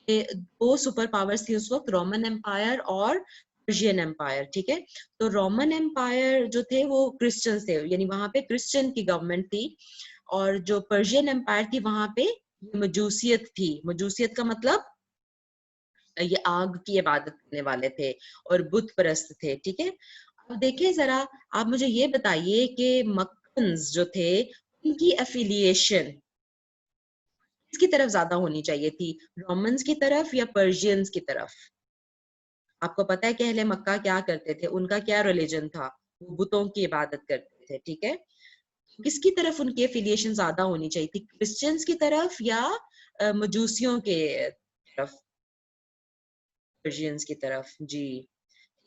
کہ 2 سپر پاورز تھی اس وقت, رومن امپائر اور پرشین امپائر, ٹھیک ہے. تو رومن امپائر جو تھے وہ کرسچن تھے, یعنی وہاں پہ کرسچن کی گورنمنٹ تھی, اور جو پرشین امپائر تھی وہاں پہ مجوسیت تھی. مجوسیت کا مطلب یہ آگ کی عبادت کرنے والے تھے اور بت پرست تھے, ٹھیک ہے. اب دیکھیں ذرا, آپ مجھے یہ بتائیے کہ مکنز جو تھے ان کی افیلیشن کس کی طرف زیادہ ہونی چاہیے تھی, رومنز کی طرف یا پرشینز کی طرف؟ آپ کو پتا ہے کہ اہل مکہ کیا کرتے تھے, ان کا کیا ریلیجن تھا, وہ بتوں کی عبادت کرتے تھے, ٹھیک ہے. کس کی طرف ان کی افیلیشن زیادہ ہونی چاہیے تھی, کرسچنز کی طرف یا مجوسیوں کے طرف؟ پرشینز کی طرف, جی.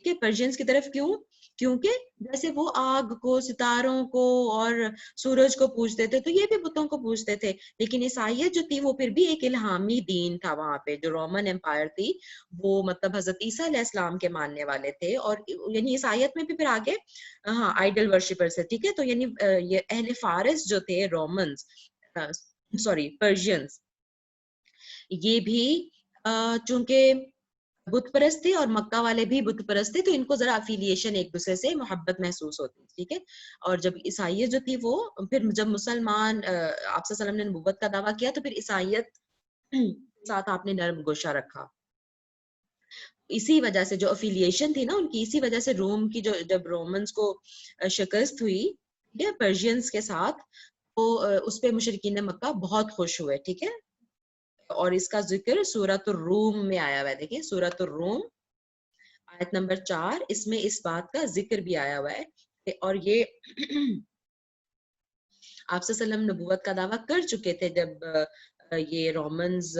کہ پرشینز کی طرف کیوں؟ کیونکہ جیسے وہ آگ کو, ستاروں کو اور سورج کو پوجتے تھے تو یہ بھی بتوں کو پوجتے تھے. لیکن عیسائیت جو تھی وہ پھر بھی ایک الہامی دین تھا وہاں پہ. جو رومن امپائر تھی وہ مطلب حضرت عیسیٰ علیہ السلام کے ماننے والے تھے, اور یعنی عیسائیت میں بھی پھر آگے ہاں آئیڈل ورشپرز تھے, ٹھیک ہے. تو یعنی یہ اہل فارس جو تھے, رومنز سوری پرشینز, یہ بھی چونکہ بت پرست تھے اور مکہ والے بھی بت پرست تھے, تو ان کو ذرا افیلیشن ایک دوسرے سے محبت محسوس ہوتی, ٹھیک ہے. اور جب عیسائیت جو تھی وہ پھر جب مسلمان آپ صلی اللہ علیہ وسلم نے نبوت کا دعویٰ کیا تو پھر عیسائیت ساتھ آپ نے نرم گوشہ رکھا. اسی وجہ سے جو افیلیشن تھی نا ان کی, اسی وجہ سے روم کی جو جب رومنز کو شکست ہوئی پرشینز کے ساتھ, تو اس پہ مشرکین مکہ بہت خوش ہوئے, ٹھیک ہے. اور اس کا ذکر سورۃ الروم میں آیا ہوا ہے. دیکھیں سورۃ الروم آیت نمبر 4, اس میں اس بات کا ذکر بھی آیا ہوا ہے. اور یہ آپ صلی اللہ علیہ وسلم نبوت کا دعویٰ کر چکے تھے جب یہ رومنز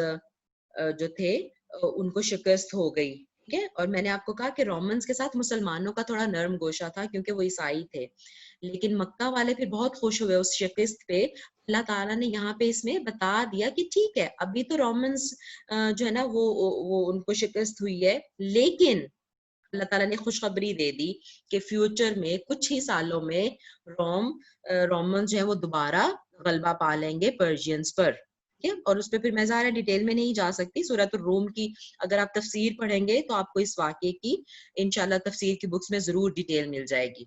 جو تھے ان کو شکست ہو گئی, ٹھیک ہے. اور میں نے آپ کو کہا کہ رومنز کے ساتھ مسلمانوں کا تھوڑا نرم گوشہ تھا کیونکہ وہ عیسائی تھے, لیکن مکہ والے پھر بہت خوش ہوئے اس شکست پہ. اللہ تعالیٰ نے یہاں پہ اس میں بتا دیا کہ ٹھیک ہے ابھی تو رومنز جو ہے نا وہ ان کو شکست ہوئی ہے, لیکن اللہ تعالیٰ نے خوشخبری دے دی کہ فیوچر میں کچھ ہی سالوں میں رومن جو ہے وہ دوبارہ غلبہ پا لیں گے پرشینز پر. اور اس پہ پھر میں زیادہ ڈیٹیل میں نہیں جا سکتی. سورۃ الروم کی اگر آپ تفسیر پڑھیں گے تو آپ کو اس واقعے کی انشاءاللہ تفسیر کی بکس میں ضرور ڈیٹیل مل جائے گی.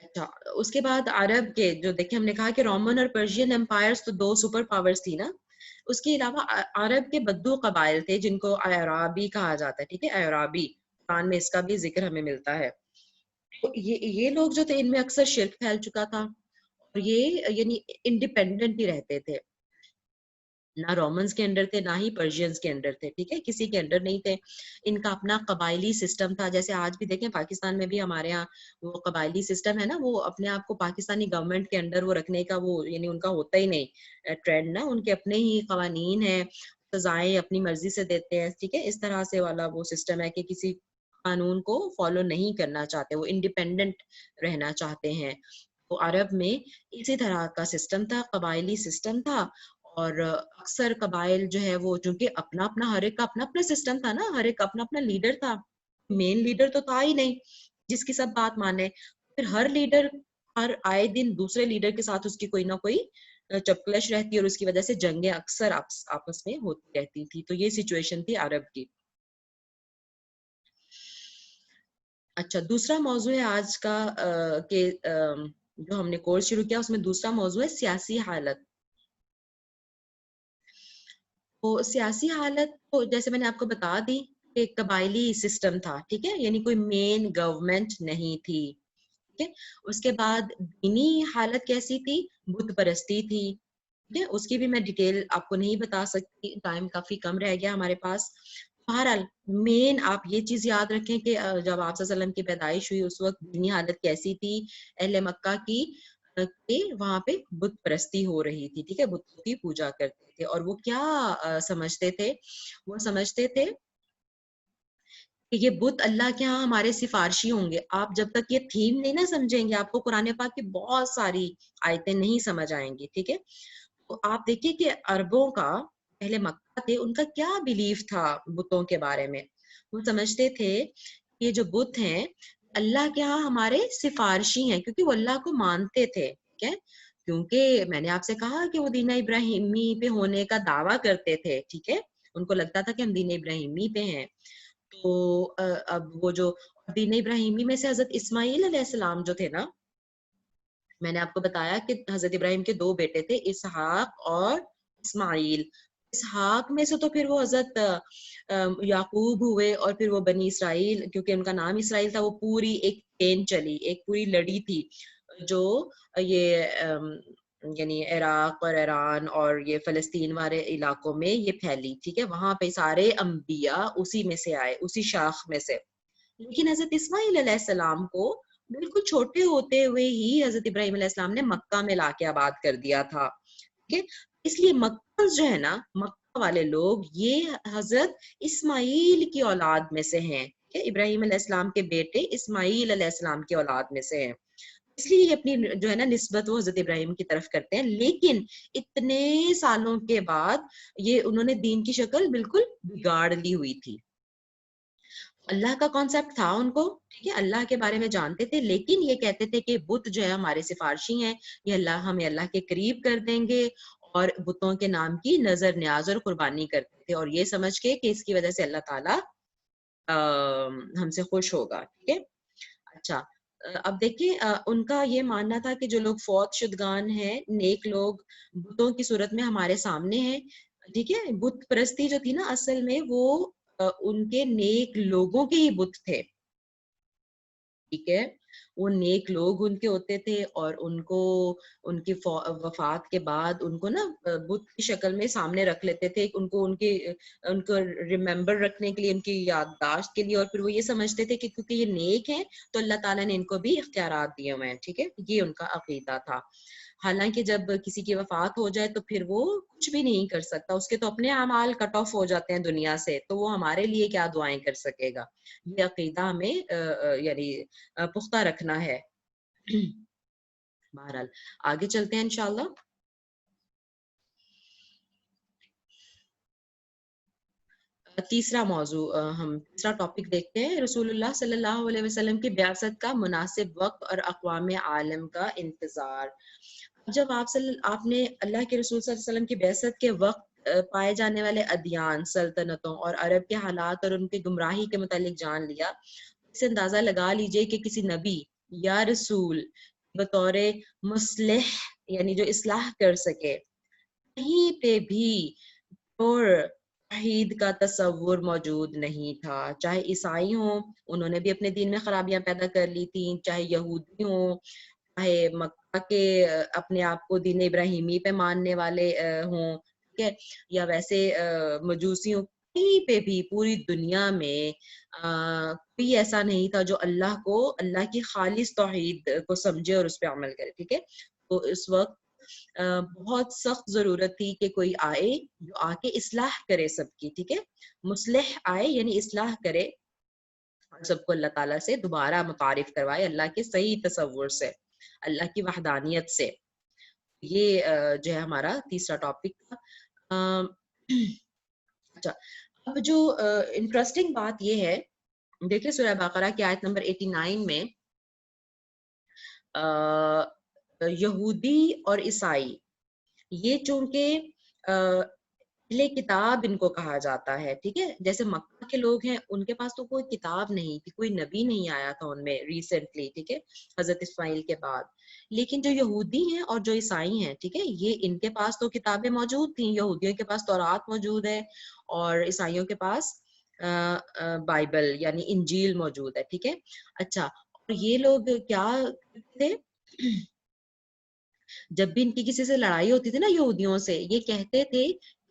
اچھا, اس کے بعد عرب کے جو دیکھیں ہم نے کہا کہ رومن اور پرشین امپائرز تو 2 سپر پاورز تھی نا. اس کے علاوہ عرب کے بدو قبائل تھے جن کو اعرابی کہا جاتا ہے, ٹھیک ہے. اعرابی قرآن میں اس کا بھی ذکر ہمیں ملتا ہے. تو یہ لوگ جو تھے ان میں اکثر شرک پھیل چکا تھا, اور یہ یعنی انڈیپینڈنٹ ہی رہتے تھے, نہ رومنز کے انڈر تھے نہ ہی پرشینز کے انڈر تھے, ٹھیک ہے. کسی کے انڈر نہیں تھے. ان کا اپنا قبائلی سسٹم تھا, جیسے آج بھی دیکھیں پاکستان میں بھی ہمارے ہاں وہ قبائلی سسٹم ہے نا, وہ اپنے آپ کو پاکستانی گورنمنٹ کے انڈر وہ رکھنے کا وہ یعنی ان کا ہوتا ہی نہیں ٹرینڈ نا, ان کے اپنے ہی قوانین ہیں, سزائیں اپنی مرضی سے دیتے ہیں, ٹھیک ہے. اس طرح سے والا وہ سسٹم ہے کہ کسی قانون کو فالو نہیں کرنا چاہتے, وہ انڈیپینڈنٹ رہنا چاہتے ہیں. تو عرب میں اسی طرح کا سسٹم تھا, قبائلی سسٹم تھا. اور اکثر قبائل جو ہے وہ چونکہ اپنا اپنا ہر ایک کا اپنا اپنا سسٹم تھا نا, ہر ایک اپنا اپنا لیڈر تھا, مین لیڈر تو تھا ہی نہیں جس کی سب بات مانے. پھر ہر لیڈر ہر آئے دن دوسرے لیڈر کے ساتھ اس کی کوئی نہ کوئی چپکلش رہتی, اور اس کی وجہ سے جنگیں اکثر آپس میں ہوتی رہتی تھی. تو یہ سچویشن تھی عرب کی. اچھا, دوسرا موضوع ہے آج کا کہ جو ہم نے کورس شروع کیا اس میں دوسرا موضوع ہے سیاسی حالت. تو سیاسی حالت تو جیسے میں نے آپ کو بتا دی کہ قبائلی سسٹم تھا, ٹھیک ہے, یعنی کوئی مین گورنمنٹ نہیں تھی. ٹھیک ہے, اس کے بعد دینی حالت کیسی تھی, بت پرستی تھی. ٹھیک ہے, اس کی بھی میں ڈیٹیل آپ کو نہیں بتا سکتی, ٹائم کافی کم رہ گیا ہمارے پاس. بہرحال مین آپ یہ چیز یاد رکھیں کہ جب آپ صلی اللہ علیہ وسلم کی پیدائش ہوئی اس وقت دینی حالت کیسی تھی اہل مکہ کی, کہ وہاں پہ بت پرستی ہو رہی تھی. ٹھیک ہے, بتوں کی پوجا کرتے تھے, اور وہ کیا سمجھتے تھے, وہ سمجھتے تھے کہ یہ بت اللہ کے ہاں ہمارے سفارشی ہوں گے. آپ جب تک یہ تھیم نہیں نہ سمجھیں گے, آپ کو قرآن پاک کی بہت ساری آیتیں نہیں سمجھ آئیں گی. ٹھیک ہے, تو آپ دیکھیے کہ عربوں کا, پہلے مکہ تھے, ان کا کیا بیلیف تھا بتوں کے بارے میں. وہ سمجھتے تھے کہ یہ جو بت ہیں اللہ کے ہاں ہمارے سفارشی ہیں, کیونکہ وہ اللہ کو مانتے تھے. ٹھیک ہے, کیونکہ میں نے آپ سے کہا کہ وہ دین ابراہیمی پہ ہونے کا دعویٰ کرتے تھے. ٹھیک ہے, ان کو لگتا تھا کہ ہم دین ابراہیمی پہ ہیں. تو اب وہ جو دین ابراہیمی میں سے حضرت اسماعیل علیہ السلام جو تھے نا, میں نے آپ کو بتایا کہ حضرت ابراہیم کے 2 بیٹے تھے, اسحاق اور اسماعیل. اسحاق میں سے تو پھر وہ حضرت یعقوب ہوئے, اور پھر وہ بنی اسرائیل, کیونکہ ان کا نام اسرائیل تھا, وہ پوری ایک چین چلی, ایک پوری لڑی تھی جو یہ یعنی عراق اور ایران اور یہ فلسطین والے علاقوں میں یہ پھیلی. ٹھیک ہے, وہاں پہ سارے انبیاء اسی میں سے آئے, اسی شاخ میں سے. لیکن حضرت اسماعیل علیہ السلام کو بالکل چھوٹے ہوتے ہوئے ہی حضرت ابراہیم علیہ السلام نے مکہ میں لا کے آباد کر دیا تھا. ٹھیک ہے, اس لیے مکہ جو ہے نا, مکہ والے لوگ یہ حضرت اسماعیل کی اولاد میں سے ہیں. ابراہیم علیہ السلام کے بیٹے اسماعیل علیہ السلام کی اولاد میں سے ہیں, اس لیے یہ اپنی جو ہے نا نسبت وہ حضرت ابراہیم کی طرف کرتے ہیں. لیکن اتنے سالوں کے بعد یہ انہوں نے دین کی شکل بالکل بگاڑ لی ہوئی تھی. اللہ کا کانسیپٹ تھا ان کو, ٹھیک ہے, اللہ کے بارے میں جانتے تھے, لیکن یہ کہتے تھے کہ بت جو ہے ہمارے سفارشی ہیں, یہ اللہ ہمیں اللہ کے قریب کر دیں گے, اور بتوں کے نام کی نظر نیاز اور قربانی کرتے تھے, اور یہ سمجھ کے کہ اس کی وجہ سے اللہ تعالیٰ ہم سے خوش ہوگا. ٹھیک ہے, اچھا, اب دیکھیں ان کا یہ ماننا تھا کہ جو لوگ فوت شدگان ہیں, نیک لوگ بتوں کی صورت میں ہمارے سامنے ہیں. ٹھیک ہے, بت پرستی جو تھی نا اصل میں وہ ان کے نیک لوگوں کے ہی بت تھے. ٹھیک ہے, وہ نیک لوگ ان کے ہوتے تھے, اور ان کو ان کی وفات کے بعد ان کو نا بت کی شکل میں سامنے رکھ لیتے تھے, ان کو ریممبر رکھنے کے لیے, ان کی یادداشت کے لیے, اور پھر وہ یہ سمجھتے تھے کہ کیونکہ یہ نیک ہیں تو اللہ تعالیٰ نے ان کو بھی اختیارات دیے ہوئے ہیں. ٹھیک ہے, یہ ان کا عقیدہ تھا. حالانکہ جب کسی کی وفات ہو جائے تو پھر وہ کچھ بھی نہیں کر سکتا, اس کے تو اپنے اعمال کٹ آف ہو جاتے ہیں دنیا سے, تو وہ ہمارے لیے کیا دعائیں کر سکے گا. یہ عقیدہ ہمیں یعنی پختہ رکھنا ہے. بہرحال آگے چلتے ہیں انشاءاللہ. تیسرا موضوع ہم تیسرا ٹاپک دیکھتے ہیں, رسول اللہ صلی اللہ علیہ وسلم کی بعثت کا مناسب وقت اور اقوام عالم کا انتظار. جب آپ نے اللہ کے رسول صلی اللہ علیہ وسلم کی بعثت کے وقت پائے جانے والے ادیان, سلطنتوں اور عرب کے حالات اور ان کی گمراہی کے متعلق جان لیا, اس سے اندازہ لگا لیجئے کہ کسی نبی یا رسول بطور مصلح یعنی جو اصلاح کر سکے کہیں پہ بھی اور توحید کا تصور موجود نہیں تھا. چاہے عیسائی ہوں, انہوں نے بھی اپنے دین میں خرابیاں پیدا کر لی تھیں, چاہے یہودی ہوں, چاہے مکہ کے اپنے آپ کو دین ابراہیمی پہ ماننے والے ہوں, ٹھیک ہے, یا ویسے مجوسی ہوں, کہیں پہ بھی پوری دنیا میں کوئی ایسا نہیں تھا جو اللہ کی خالص توحید کو سمجھے اور اس پہ عمل کرے. ٹھیک ہے, تو اس وقت بہت سخت ضرورت تھی کہ کوئی آئے جو آ کے اصلاح کرے سب کی. ٹھیک ہے, مصلح آئے یعنی اصلاح کرے, سب کو اللہ تعالیٰ سے دوبارہ متعارف کروائے, اللہ کے صحیح تصور سے, اللہ کی وحدانیت سے. یہ جو ہے ہمارا تیسرا ٹاپک تھا. اچھا, اب جو انٹرسٹنگ بات یہ ہے, دیکھیں سورہ بقرہ کی آیت نمبر 89 میں یہودی اور عیسائی یہ چونکہ اہل کتاب ان کو کہا جاتا ہے، ٹھیک ہے. جیسے مکہ کے لوگ ہیں ان کے پاس تو کوئی کتاب نہیں تھی، کوئی نبی نہیں آیا تھا ان میں ریسنٹلی، ٹھیک ہے، حضرت اسماعیل کے بعد. لیکن جو یہودی ہیں اور جو عیسائی ہیں، ٹھیک ہے، یہ ان کے پاس تو کتابیں موجود تھیں. یہودیوں کے پاس تورات موجود ہے اور عیسائیوں کے پاس بائبل یعنی انجیل موجود ہے، ٹھیک ہے. اچھا، اور یہ لوگ کیا تھے، جب بھی ان کی کسی سے لڑائی ہوتی تھی نا یہودیوں سے، یہ کہتے تھے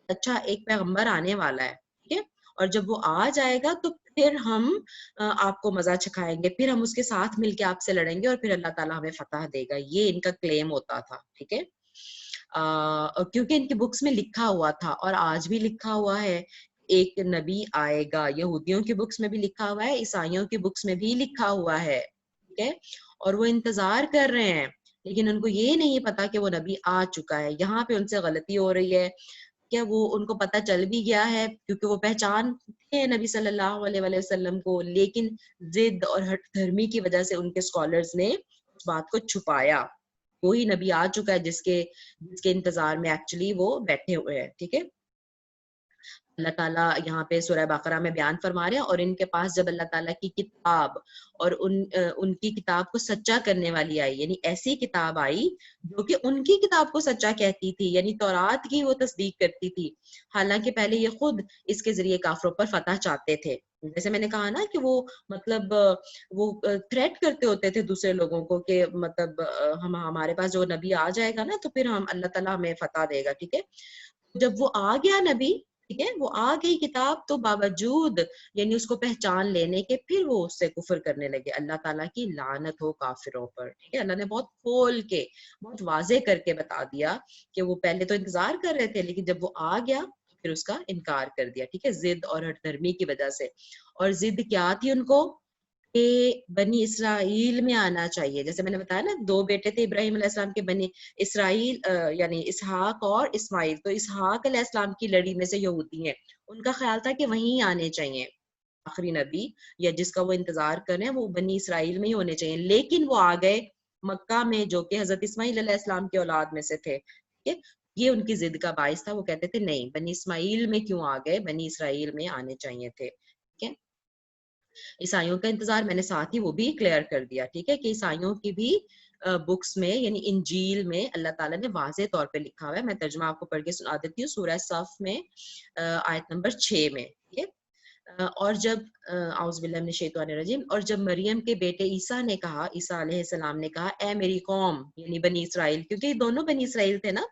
اچھا ایک پیغمبر آنے والا ہے، ٹھیک ہے، اور جب وہ آ جائے گا تو پھر ہم آپ کو مزہ چکھائیں گے، پھر ہم اس کے ساتھ مل کے آپ سے لڑیں گے اور پھر اللہ تعالیٰ ہمیں فتح دے گا. یہ ان کا کلیم ہوتا تھا، ٹھیک ہے. کیونکہ ان کی بکس میں لکھا ہوا تھا اور آج بھی لکھا ہوا ہے ایک نبی آئے گا. یہودیوں کی بکس میں بھی لکھا ہوا ہے، عیسائیوں کی بکس میں بھی لکھا ہوا ہے، ٹھیک ہے، اور وہ انتظار کر رہے ہیں. لیکن ان کو یہ نہیں پتا کہ وہ نبی آ چکا ہے. یہاں پہ ان سے غلطی ہو رہی ہے کہ وہ ان کو پتا چل بھی گیا ہے کیونکہ وہ پہچانتے ہیں نبی صلی اللہ علیہ وآلہ وسلم کو، لیکن ضد اور ہٹ دھرمی کی وجہ سے ان کے اسکالرز نے اس بات کو چھپایا. وہی نبی آ چکا ہے جس کے انتظار میں ایکچولی وہ بیٹھے ہوئے ہیں، ٹھیک ہے. اللہ تعالیٰ یہاں پہ سورہ بقرہ میں بیان فرما رہے ہیں، اور ان کے پاس جب اللہ تعالیٰ کی کتاب اور ان کی کتاب کو سچا کرنے والی آئی، یعنی ایسی کتاب آئی جو کہ ان کی کتاب کو سچا کہتی تھی، یعنی تورات کی وہ تصدیق کرتی تھی. حالانکہ پہلے یہ خود اس کے ذریعے کافروں پر فتح چاہتے تھے. جیسے میں نے کہا نا کہ وہ مطلب وہ تھریٹ کرتے ہوتے تھے دوسرے لوگوں کو کہ مطلب ہمارے پاس جو نبی آ جائے گا نا تو پھر ہم اللہ تعالیٰ ہمیں فتح دے گا، ٹھیک ہے. جب وہ آ گیا نبی، ٹھیک ہے، وہ آ گئی کتاب، تو باوجود یعنی اس کو پہچان لینے کے پھر وہ اس سے کفر کرنے لگے. اللہ تعالیٰ کی لعنت ہو کافروں پر، ٹھیک ہے. اللہ نے بہت کھول کے بہت واضح کر کے بتا دیا کہ وہ پہلے تو انتظار کر رہے تھے لیکن جب وہ آ گیا پھر اس کا انکار کر دیا، ٹھیک ہے، ضد اور ہٹ دھرمی کی وجہ سے. اور ضد کیا تھی ان کو کہ بنی اسرائیل میں آنا چاہیے. جیسے میں نے بتایا نا 2 بیٹے تھے ابراہیم علیہ السلام کے، بنی اسرائیل یعنی اسحاق اور اسماعیل. تو اسحاق علیہ السلام کی لڑی میں سے یہودی ہیں، ان کا خیال تھا کہ وہیں آنے چاہیے آخری نبی یا جس کا وہ انتظار کر رہے ہیں وہ بنی اسرائیل میں ہی ہونے چاہیے. لیکن وہ آ گئے مکہ میں جو کہ حضرت اسماعیل علیہ السلام کی اولاد میں سے تھے، ٹھیک ہے. یہ ان کی ضد کا باعث تھا. وہ کہتے تھے نہیں بنی اسماعیل میں کیوں آ گئے، بنی اسرائیل میں آنے چاہیے تھے، ٹھیک ہے. عیسائیوں کا انتظار میں نے ساتھ ہی وہ بھی کلیئر کر دیا، ٹھیک ہے، کہ عیسائیوں کی بھی بکس میں یعنی انجیل میں اللہ تعالیٰ نے واضح طور پہ لکھا ہوا ہے. میں ترجمہ آپ کو پڑھ کے سنا دیتی ہوں سورہ صف میں آیت نمبر 6 میں، ٹھیک ہے. اور جب اعوذ باللہ من الشیطان الرجیم، اور جب مریم کے بیٹے عیسیٰ نے کہا، عیسیٰ علیہ السلام نے کہا اے میری قوم یعنی بنی اسرائیل، کیونکہ یہ دونوں بنی اسرائیل تھے نا،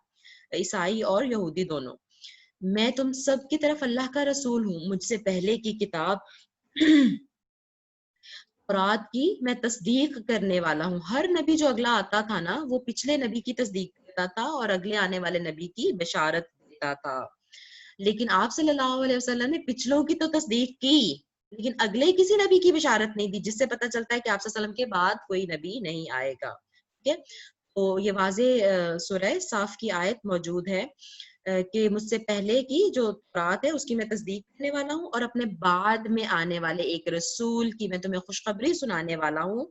عیسائی اور یہودی دونوں، میں تم سب کی طرف اللہ کا رسول ہوں، مجھ سے پہلے کی کتاب تورات کی میں تصدیق کرنے والا ہوں. ہر نبی جو اگلا آتا تھا نا وہ پچھلے نبی کی تصدیق کرتا تھا اور اگلے آنے والے نبی کی بشارت دیتا تھا. لیکن آپ صلی اللہ علیہ وسلم نے پچھلوں کی تو تصدیق کی لیکن اگلے کسی نبی کی بشارت نہیں دی، جس سے پتہ چلتا ہے کہ آپ صلی اللہ علیہ وسلم کے بعد کوئی نبی نہیں آئے گا، ٹھیک ہے. تو یہ واضح سورہ صاف کی آیت موجود ہے کہ مجھ سے پہلے کی جو تورات ہے اس کی میں تصدیق کرنے والا ہوں اور اپنے بعد میں آنے والے ایک رسول کی میں تمہیں خوشخبری سنانے والا ہوں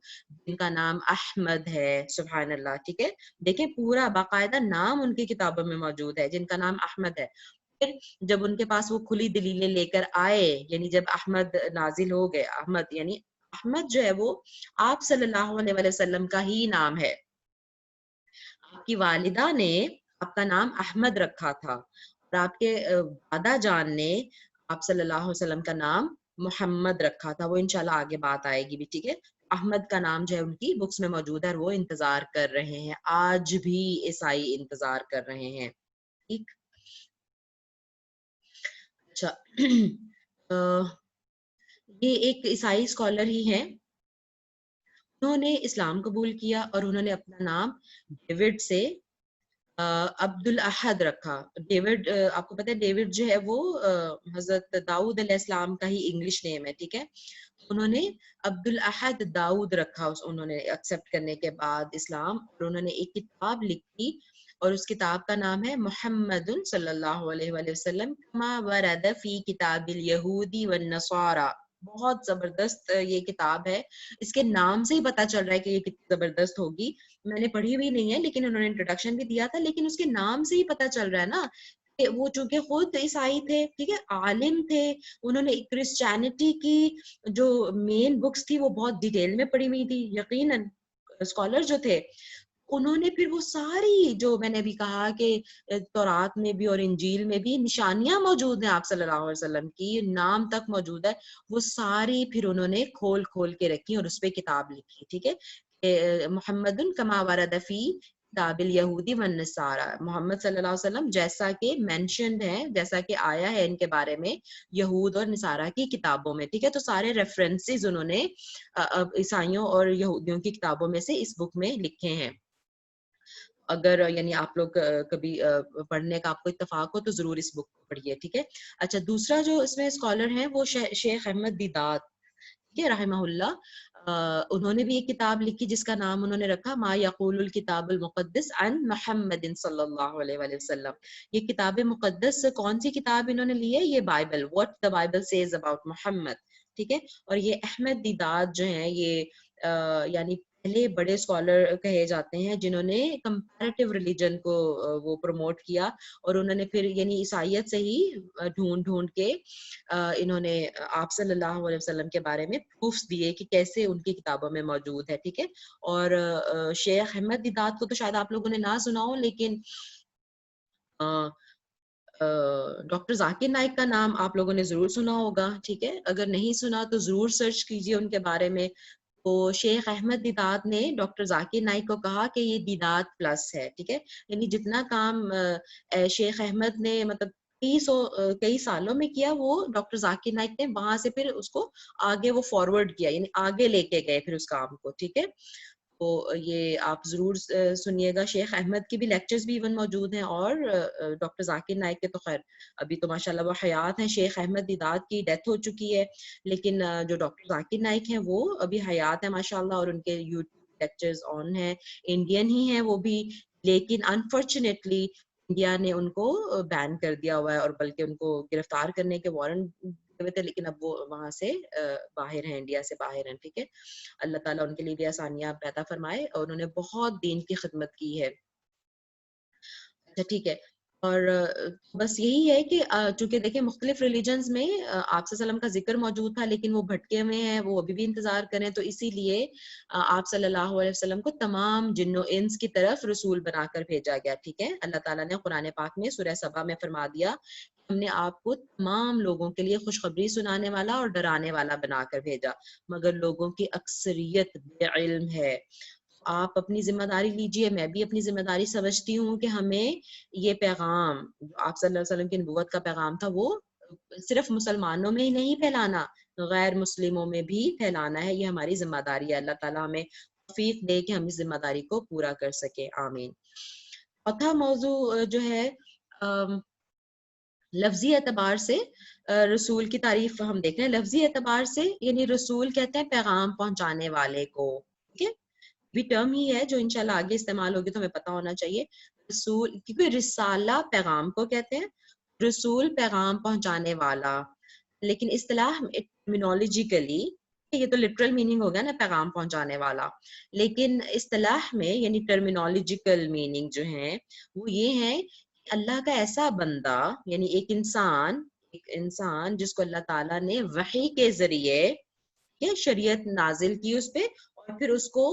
جن کا نام احمد ہے. سبحان اللہ، ٹھیک ہے. دیکھیں پورا باقاعدہ نام ان کی کتابوں میں موجود ہے جن کا نام احمد ہے. پھر جب ان کے پاس وہ کھلی دلیلیں لے کر آئے یعنی جب احمد نازل ہو گئے، احمد یعنی احمد جو ہے وہ آپ صلی اللہ علیہ وآلہ وسلم کا ہی نام ہے. آپ کی والدہ نے آپ کا نام احمد رکھا تھا اور آپ کے دادا جان نے آپ صلی اللہ علیہ وسلم کا نام محمد رکھا تھا. وہ انشاءاللہ آگے بات آئے گی بھی، ٹھیک ہے. احمد کا نام جو ہے ان کی بکس میں موجود ہے اور وہ انتظار کر رہے ہیں، آج بھی عیسائی انتظار کر رہے ہیں، ٹھیک. اچھا یہ ایک عیسائی اسکالر ہی ہیں، انہوں نے اسلام قبول کیا اور انہوں نے اپنا نام ڈیوڈ سے عبد الاحد رکھا. ڈیوڈ آپ کو پتہ ہے ڈیوڈ جو ہے وہ حضرت داؤد علیہ السلام کا ہی انگلش نیم ہے، ٹھیک ہے. انہوں نے عبد الاحد داؤد رکھا انہوں نے ایکسپٹ کرنے کے بعد اسلام، اور انہوں نے ایک کتاب لکھی اور اس کتاب کا نام ہے محمد صلی اللہ علیہ وآلہ وسلم ما ورد فی کتاب الیہودی والنصارى. بہت زبردست یہ کتاب ہے، اس کے نام سے ہی پتہ چل رہا ہے کہ یہ کتنی زبردست ہوگی. میں نے پڑھی ہوئی نہیں ہے لیکن انہوں نے انٹروڈکشن بھی دیا تھا، لیکن اس کے نام سے ہی پتہ چل رہا ہے نا وہ چونکہ خود عیسائی تھے، ٹھیک ہے، عالم تھے، انہوں نے کرسچینٹی کی جو مین بکس تھی وہ بہت ڈیٹیل میں پڑھی ہوئی تھی، یقیناً اسکالر جو تھے انہوں نے پھر وہ ساری جو میں نے ابھی کہا کہ تورات میں بھی اور انجیل میں بھی نشانیاں موجود ہیں آپ صلی اللہ علیہ وسلم کی، نام تک موجود ہے، وہ ساری پھر انہوں نے کھول کھول کے رکھی اور اس پہ کتاب لکھی، ٹھیک ہے، محمد کما ورد فی کتاب الیہودی والنصارى، محمد صلی اللہ علیہ وسلم جیسا کہ مینشنڈ ہے، جیسا کہ آیا ہے ان کے بارے میں یہود اور نصارہ کی کتابوں میں، ٹھیک ہے، تو سارے ریفرنسز انہوں نے عیسائیوں اور یہودیوں کی کتابوں میں سے اس بک میں لکھے ہیں۔ اگر یعنی آپ لوگ کبھی پڑھنے کا آپ کو اتفاق ہو تو ضرور اس بک کو پڑھیے، ٹھیک ہے۔ اچھا، دوسرا جو اس میں اسکالر ہیں وہ شیخ احمد دیدات، ٹھیک ہے، رحمہ اللہ، انہوں نے بھی ایک کتاب لکھی جس کا نام انہوں نے رکھا ما یقول الکتاب المقدس عن محمد صلی اللہ علیہ وآلہ وسلم۔ یہ کتاب مقدس کون سی کتاب انہوں نے لی ہے؟ یہ Bible, what the Bible says about Muhammad, ٹھیک ہے۔ اور یہ احمد دیدات جو ہیں یہ یعنی پہلے بڑے اسکالر کہے جاتے ہیں جنہوں نے کمپیریٹیو ریلیجن کو وہ پروموٹ کیا، اور انہوں نے پھر یعنی عیسائیت سے ہی ڈھونڈ ڈھونڈ کے انہوں نے آپ صلی اللہ علیہ وسلم کے بارے میں پروفس دیے کہ کیسے ان کی کتابوں میں موجود ہے، ٹھیک ہے۔ اور شیخ احمد دیدات کو تو شاید آپ لوگوں نے نہ سنا ہو، لیکن ڈاکٹر ذاکر نائک کا نام آپ لوگوں نے ضرور سنا ہوگا، ٹھیک ہے، اگر نہیں سنا تو ضرور سرچ کیجئے ان کے بارے میں۔ تو شیخ احمد دیدات نے ڈاکٹر ذاکر نائک کو کہا کہ یہ دیدات پلس ہے، ٹھیک ہے، یعنی جتنا کام شیخ احمد نے مطلب کئی سالوں میں کیا، وہ ڈاکٹر ذاکر نائک نے وہاں سے پھر اس کو آگے وہ فارورڈ کیا، یعنی آگے لے کے گئے پھر اس کام کو، ٹھیک ہے۔ تو یہ آپ ضرور سنیے گا، شیخ احمد کی بھی لیکچرز بھی ایون موجود ہیں، اور ڈاکٹر ذاکر نائک کے تو خیر ابھی تو ماشاءاللہ وہ حیات ہیں، شیخ احمد دیدات کی ڈیتھ ہو چکی ہے، لیکن جو ڈاکٹر ذاکر نائک ہیں وہ ابھی حیات ہیں ماشاءاللہ، اور ان کے یوٹیوب لیکچرز آن ہیں، انڈین ہی ہیں وہ بھی، لیکن انفارچونیٹلی انڈیا نے ان کو بین کر دیا ہوا ہے، اور بلکہ ان کو گرفتار کرنے کے وارنٹ ہوئے تھے، لیکن اب وہ وہاں سے باہر ہیں، انڈیا سے باہر ہیں، ٹھیک ہے۔ اللہ تعالیٰ ان کے لیے بھی آسانیاں پیدا فرمائے، اور انہوں نے بہت دین کی خدمت کی ہے۔ اچھا ٹھیک ہے، اور بس یہی ہے کہ چونکہ دیکھیں مختلف ریلیجنز میں آپ صلی اللہ علیہ وسلم کا ذکر موجود تھا، لیکن وہ بھٹکے ہوئے ہیں، وہ ابھی بھی انتظار کریں، تو اسی لیے آپ صلی اللہ علیہ وسلم کو تمام جن و انس کی طرف رسول بنا کر بھیجا گیا، ٹھیک ہے۔ اللہ تعالیٰ نے قرآن پاک میں سورہ سبا میں فرما دیا کہ ہم نے آپ کو تمام لوگوں کے لیے خوشخبری سنانے والا اور ڈرانے والا بنا کر بھیجا، مگر لوگوں کی اکثریت بے علم ہے۔ آپ اپنی ذمہ داری لیجئے، میں بھی اپنی ذمہ داری سمجھتی ہوں کہ ہمیں یہ پیغام جو آپ صلی اللہ علیہ وسلم کی نبوت کا پیغام تھا وہ صرف مسلمانوں میں ہی نہیں پھیلانا، غیر مسلموں میں بھی پھیلانا ہے، یہ ہماری ذمہ داری ہے۔ اللہ تعالیٰ ہمیں توفیق دے کہ ہم اس ذمہ داری کو پورا کر سکیں، آمین۔ چوتھا موضوع جو ہے لفظی اعتبار سے رسول کی تعریف ہم دیکھ رہے ہیں، لفظی اعتبار سے یعنی رسول کہتے ہیں پیغام پہنچانے والے کو، ٹھیک ہے، بھی ٹرم ہی ہے جو انشاءاللہ آگے استعمال ہوگی تو ہمیں پتہ ہونا چاہیے۔ رسول کیونکہ رسالہ پیغام کو کہتے ہیں، رسول پیغام پہنچانے والا، لیکن اصطلاح ٹرمینالوجیکلی یہ تو لٹرل میننگ ہو گیا نا پیغام پہنچانے والا، لیکن اصطلاح میں یعنی ٹرمینالوجیکل میننگ جو ہیں وہ یہ ہے کہ اللہ کا ایسا بندہ یعنی ایک انسان جس کو اللہ تعالیٰ نے وحی کے ذریعے یہ شریعت نازل کی اس پہ، اور پھر اس کو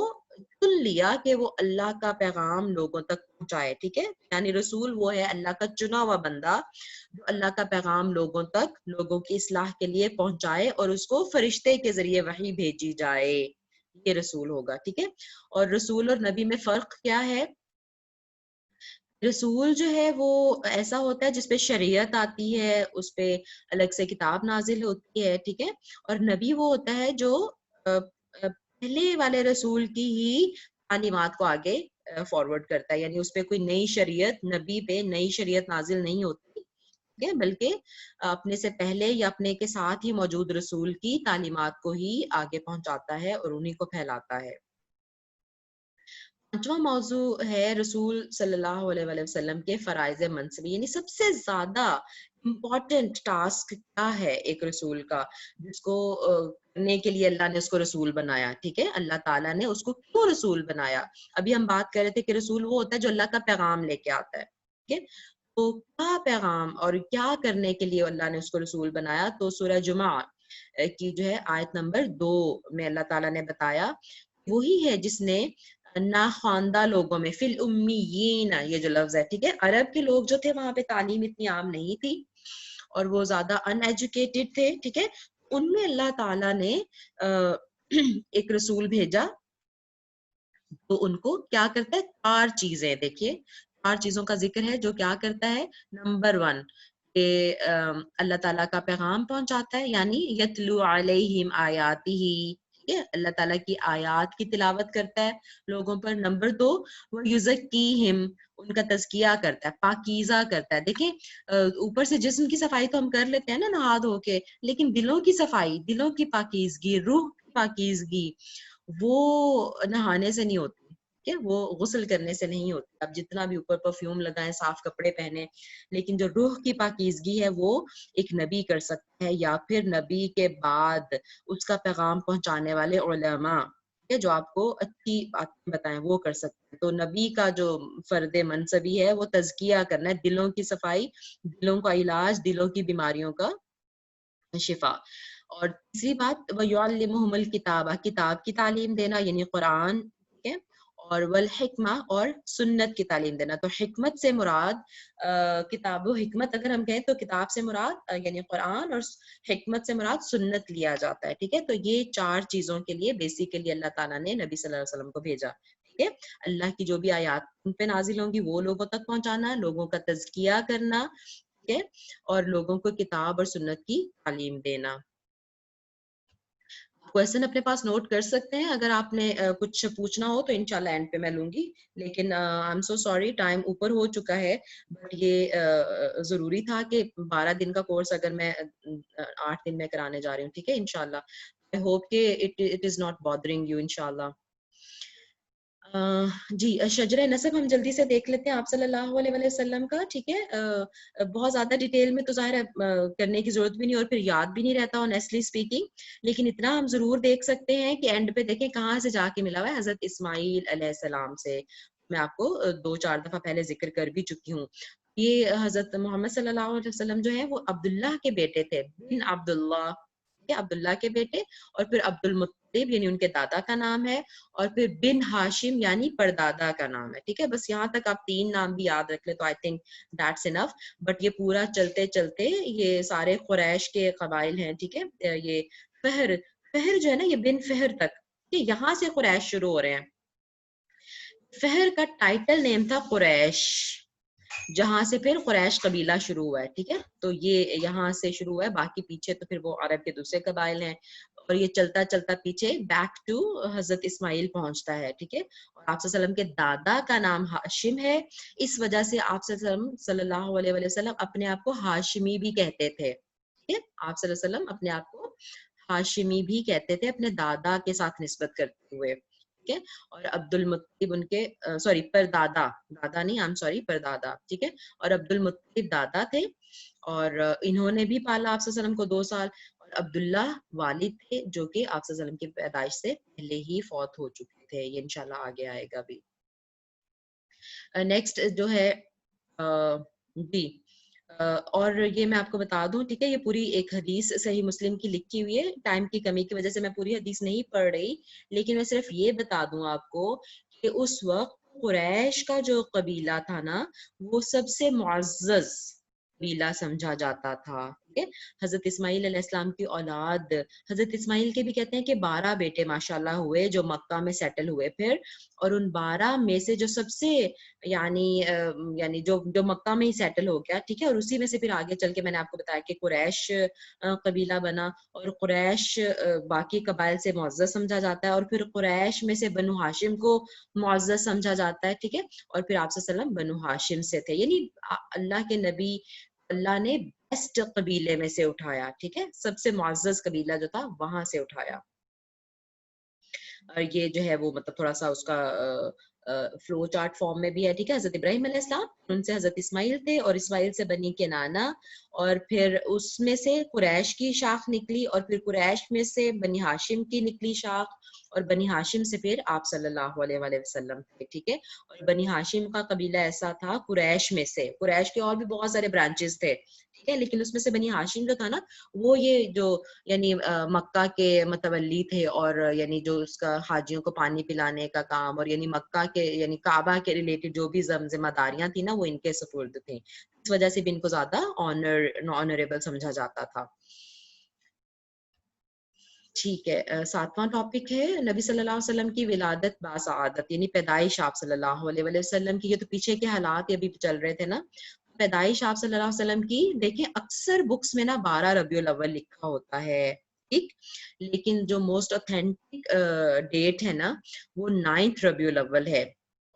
چن لیا کہ وہ اللہ کا پیغام لوگوں تک پہنچائے، ٹھیک ہے، یعنی رسول وہ ہے اللہ کا چنا ہوا بندہ جو اللہ کا پیغام لوگوں تک لوگوں کی اصلاح کے لیے پہنچائے، اور اس کو فرشتے کے ذریعے وحی بھیجی جائے، یہ رسول ہوگا، ٹھیک ہے۔ اور رسول اور نبی میں فرق کیا ہے؟ رسول جو ہے وہ ایسا ہوتا ہے جس پہ شریعت آتی ہے، اس پہ الگ سے کتاب نازل ہوتی ہے، ٹھیک ہے، اور نبی وہ ہوتا ہے جو پہلے والے رسول کی ہی تعلیمات کو آگے فارورڈ کرتا ہے، یعنی اس پہ کوئی نئی شریعت، نبی پہ نئی شریعت نازل نہیں ہوتی، ٹھیک ہے، بلکہ اپنے سے پہلے یا اپنے کے ساتھ ہی موجود رسول کی تعلیمات کو ہی آگے پہنچاتا ہے اور انہی کو پھیلاتا ہے۔ پانچواں موضوع ہے رسول صلی اللہ علیہ وآلہ وسلم کے فرائض منصبی، یعنی سب سے زیادہ امپورٹنٹ ٹاسک کیا ہے ایک رسول کا، جس کو کرنے کے لیے اللہ نے اس کو رسول بنایا، ٹھیک ہے، اللہ تعالیٰ نے اس کو کیوں رسول بنایا؟ ابھی ہم بات کر رہے تھے کہ رسول وہ ہوتا ہے جو اللہ کا پیغام لے کے آتا ہے، ٹھیک ہے، تو کیا پیغام اور کیا کرنے کے لیے اللہ نے اس کو رسول بنایا؟ تو سورہ جمعہ کی جو ہے آیت نمبر 2 میں اللہ تعالیٰ نے بتایا وہی ہے جس نے ناخواندہ لوگوں میں فی الامیین، یہ جو لفظ ہے ٹھیک ہے، عرب کے لوگ جو تھے وہاں پہ تعلیم اتنی عام نہیں تھی اور وہ زیادہ ان ایجوکیٹڈ تھے ٹھیک ہے، ان میں اللہ تعالیٰ نے ایک رسول بھیجا تو ان کو کیا کرتا ہے؟ 4 چیزیں، دیکھیے 4 چیزوں کا ذکر ہے جو کیا کرتا ہے۔ نمبر 1 کہ اللہ تعالیٰ کا پیغام پہنچاتا ہے، یعنی یتلو علیہم آیاتہ، ٹھیک ہے، اللہ تعالیٰ کی آیات کی تلاوت کرتا ہے لوگوں پر۔ نمبر 2 وَيُزَكِّيهِمْ، ان کا تزکیہ کرتا ہے، پاکیزہ کرتا ہے۔ دیکھیں اوپر سے جسم کی صفائی تو ہم کر لیتے ہیں نا نہا دھو کے، لیکن دلوں کی صفائی، دلوں کی پاکیزگی، روح کی پاکیزگی وہ نہانے سے نہیں ہوتی کہ وہ غسل کرنے سے نہیں ہوتی۔ اب جتنا بھی اوپر پرفیوم لگائیں، صاف کپڑے پہنے، لیکن جو روح کی پاکیزگی ہے وہ ایک نبی کر سکتا ہے، یا پھر نبی کے بعد اس کا پیغام پہنچانے والے علماء جو آپ کو اچھی باتیں بتائیں وہ کر سکتے ہیں۔ تو نبی کا جو فرد منصبی ہے وہ تزکیہ کرنا ہے، دلوں کی صفائی، دلوں کا علاج، دلوں کی بیماریوں کا شفا۔ اور تیسری بات وَيُعَلِّمُهُمُ الْكِتَابَ، کتاب کی تعلیم دینا یعنی قرآن، ٹھیک ہے، اور والحکمہ، اور سنت کی تعلیم دینا۔ تو حکمت سے مراد کتاب و حکمت اگر ہم کہیں تو کتاب سے مراد یعنی قرآن، اور حکمت سے مراد سنت لیا جاتا ہے، ٹھیک ہے۔ تو یہ 4 چیزوں کے لیے بیسیکلی اللہ تعالیٰ نے نبی صلی اللہ علیہ وسلم کو بھیجا، ٹھیک ہے۔ اللہ کی جو بھی آیات ان پہ نازل ہوں گی وہ لوگوں تک پہنچانا، لوگوں کا تزکیہ کرنا، ٹھیک ہے، اور لوگوں کو کتاب اور سنت کی تعلیم دینا۔ کوشچن اپنے پاس نوٹ کر سکتے ہیں، اگر آپ نے کچھ پوچھنا ہو تو انشاءاللہ اینڈ پہ میں لوں گی، لیکن I am so sorry time اوپر ہو چکا ہے، بٹ یہ ضروری تھا کہ 12 دن کا کورس اگر میں 8 دن میں کرانے جا رہی ہوں، ٹھیک ہے انشاءاللہ۔ I hope کہ it is not bothering you انشاءاللہ۔ جی شجرہ نسب ہم جلدی سے دیکھ لیتے ہیں آپ صلی اللہ علیہ وسلم کا، ٹھیک ہے۔ بہت زیادہ ڈیٹیل میں تو ظاہر ہے کرنے کی ضرورت بھی نہیں اور پھر یاد بھی نہیں رہتا آنیسٹلی اسپیکنگ، لیکن اتنا ہم ضرور دیکھ سکتے ہیں کہ اینڈ پہ دیکھیں کہاں سے جا کے ملا ہوا ہے، حضرت اسماعیل علیہ السلام سے۔ میں آپ کو 2-4 دفعہ پہلے ذکر کر بھی چکی ہوں۔ یہ حضرت محمد صلی اللہ علیہ وسلم جو ہے وہ عبداللہ کے بیٹے تھے، بن عبداللہ، عبداللہ کے بیٹے، اور پھر عبد المطلب یعنی ان کے دادا کا نام ہے، اور پھر بن ہاشم یعنی پردادا کا نام ہے، ٹھیک ہے۔ بس یہاں تک آپ 3 نام بھی یاد رکھ لیں تو I think that's enough, but یہ پورا چلتے چلتے یہ سارے قریش کے قبائل ہیں، ٹھیک ہے۔ یہ فہر جو ہے نا، یہ بن فہر تک، یہاں سے قریش شروع ہو رہے ہیں۔ فہر کا ٹائٹل نیم تھا قریش، جہاں سے پھر قریش قبیلہ شروع ہوا ہے، ٹھیک ہے۔ تو یہ یہاں سے شروع ہوا ہے، باقی پیچھے تو پھر وہ عرب کے دوسرے قبائل ہیں، اور یہ چلتا چلتا پیچھے بیک ٹو حضرت اسماعیل پہنچتا ہے، ٹھیک ہے۔ اور آپ صلی اللہ علیہ وسلم کے دادا کا نام ہاشم ہے، اس وجہ سے آپ صلی اللہ علیہ وسلم اپنے آپ کو ہاشمی بھی کہتے تھے، ٹھیک ہے۔ آپ صلی اللہ علیہ وسلم اپنے آپ کو ہاشمی بھی کہتے تھے اپنے دادا کے ساتھ نسبت کرتے ہوئے، ٹھیک ہے۔ اور عبد المطلب ان کے سوری پردادا، دادا نہیں آئی ایم سوری پردادا، ٹھیک ہے۔ اور عبد المطلب دادا تھے، اور انہوں نے بھی پالا آپ صلی اللہ علیہ وسلم کو 2 سال، اور عبداللہ والد تھے جو کہ آپ صلی اللہ علیہ وسلم کی پیدائش سے پہلے ہی فوت ہو چکے تھے، یہ انشاءاللہ آگے آئے گا بھی۔ نیکسٹ جو ہے جی اور یہ میں آپ کو بتا دوں، ٹھیک ہے، یہ پوری ایک حدیث صحیح مسلم کی لکھی ہوئی ہے، ٹائم کی کمی کی وجہ سے میں پوری حدیث نہیں پڑھ رہی، لیکن میں صرف یہ بتا دوں آپ کو کہ اس وقت قریش کا جو قبیلہ تھا نا وہ سب سے معزز قبیلہ سمجھا جاتا تھا، ٹھیک ہے۔ حضرت اسماعیل علیہ السلام کی اولاد، حضرت اسماعیل کے بھی کہتے ہیں کہ 12 بیٹے ماشاءاللہ ہوئے جو مکہ میں سیٹل ہوئے پھر، اور ان 12 میں سے جو سب سے یعنی جو مکہ میں ہی سیٹل ہو گیا، ٹھیک ہے، اور اسی میں سے پھر آگے چل کے میں نے آپ کو بتایا کہ قریش قبیلہ بنا، اور قریش باقی قبائل سے معزز سمجھا جاتا ہے، اور پھر قریش میں سے بنو ہاشم کو معزز سمجھا جاتا ہے، ٹھیک ہے، اور پھر آپ صلی اللہ علیہ وسلم بنو ہاشم سے تھے، یعنی اللہ کے نبی اللہ نے بیسٹ قبیلے میں سے اٹھایا، ٹھیک ہے، سب سے معزز قبیلہ جو تھا وہاں سے اٹھایا۔ اور یہ جو ہے وہ مطلب تھوڑا سا اس کا فلو چارٹ فارم میں بھی ہے، ٹھیک ہے۔ حضرت ابراہیم علیہ السلام، ان سے حضرت اسماعیل تھے، اور اسماعیل سے بنی کنانا، اور پھر اس میں سے قریش کی شاخ نکلی، اور پھر قریش میں سے بنی ہاشم کی نکلی شاخ، اور بنی ہاشم سے پھر آپ صلی اللہ علیہ وآلہ وسلم تھے. ٹھیک ہے. اور بنی ہاشم کا قبیلہ ایسا تھا قریش میں سے، قریش کے اور بھی بہت سارے برانچز تھے. ٹھیک ہے. لیکن اس میں سے بنی ہاشم جو تھا نا، وہ یہ جو یعنی مکہ کے متولی تھے، اور یعنی جو اس کا حاجیوں کو پانی پلانے کا کام، اور یعنی مکہ کے یعنی کعبہ کے ریلیٹڈ جو بھی ذمہ داریاں تھیں نا، وہ ان کے سپرد تھیں. اس وجہ سے بھی ان کو زیادہ آنریبل سمجھا جاتا تھا. ٹھیک ہے. 7واں ٹاپک ہے نبی صلی اللہ علیہ وسلم کی ولادت باسعادت، یعنی پیدائش آپ صلی اللہ علیہ وسلم کی. یہ تو پیچھے کے حالات یہ بھی چل رہے تھے نا. پیدائش آپ صلی اللہ علیہ وسلم کی دیکھیں اکثر بکس میں نا 12 ربیع الاول لکھا ہوتا ہے. ٹھیک. لیکن جو موسٹ اوتھینٹک ڈیٹ ہے نا، وہ 9 ربیع الاول ہے.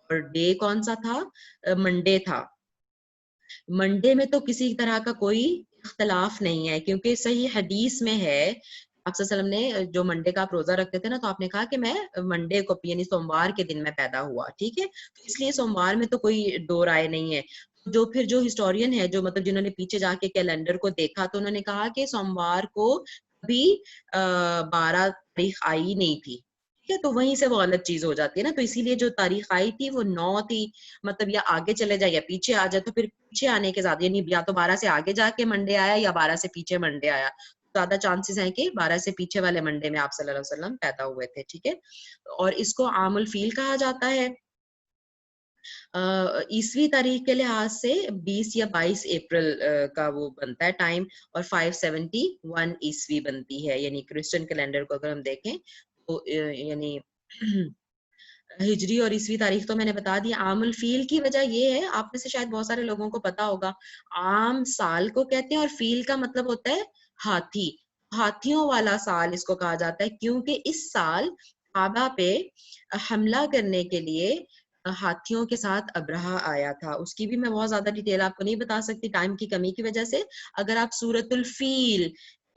اور ڈے کون سا تھا؟ منڈے تھا. منڈے میں تو کسی طرح کا کوئی اختلاف نہیں ہے، کیونکہ صحیح حدیث میں ہے آپ صلی اللہ علیہ وسلم نے جو منڈے کا آپ روزہ رکھتے تھے نا، تو آپ نے کہا کہ میں منڈے کو یعنی سوموار کے دن میں پیدا ہوا. ٹھیک ہے. تو اس لیے سوموار میں تو کوئی دو رائے نہیں ہے. جو پھر جو ہسٹورین ہے، جو مطلب جنہوں نے پیچھے جا کے کیلنڈر کو دیکھا، تو انہوں نے کہا کہ سوموار کو کبھی 12 تاریخ آئی نہیں تھی. ٹھیک ہے. تو وہیں سے وہ غلط چیز ہو جاتی ہے نا. تو اسی لیے جو تاریخ آئی تھی وہ 9 تھی. مطلب یا آگے چلے جائے یا پیچھے آ جائے، تو پھر پیچھے آنے کے زیادہ یعنی یا تو 12 سے آگے جا کے منڈے آیا یا 12 سے پیچھے منڈے آیا. زیادہ چانسز ہیں کہ 12 سے پیچھے والے منڈے میں آپ صلی اللہ علیہ وسلم پیدا ہوئے تھے. ٹھیک ہے. اور اس کو عام الفیل کہا جاتا ہے. عیسوی تاریخ کے لحاظ سے 20 یا 22 اپریل کا وہ بنتا ہے ٹائم، اور 571 عیسوی بنتی ہے. یعنی کرسچن کیلنڈر کو اگر ہم دیکھیں تو یعنی ہجری اور عیسوی تاریخ تو میں نے بتا دی. عام الفیل کی وجہ یہ ہے، آپ میں سے شاید بہت سارے لوگوں کو پتا ہوگا، عام سال کو کہتے ہیں اور فیل کا مطلب ہوتا ہے ہاتھی. ہاتھیوں والا سال اس کو کہا جاتا ہے، کیونکہ اس سال کعبہ پہ حملہ کرنے کے لیے ہاتھیوں کے ساتھ ابرہہ آیا تھا. اس کی بھی میں بہت زیادہ ڈیٹیل آپ کو نہیں بتا سکتی ٹائم کی کمی کی وجہ سے. اگر آپ سورۃ الفیل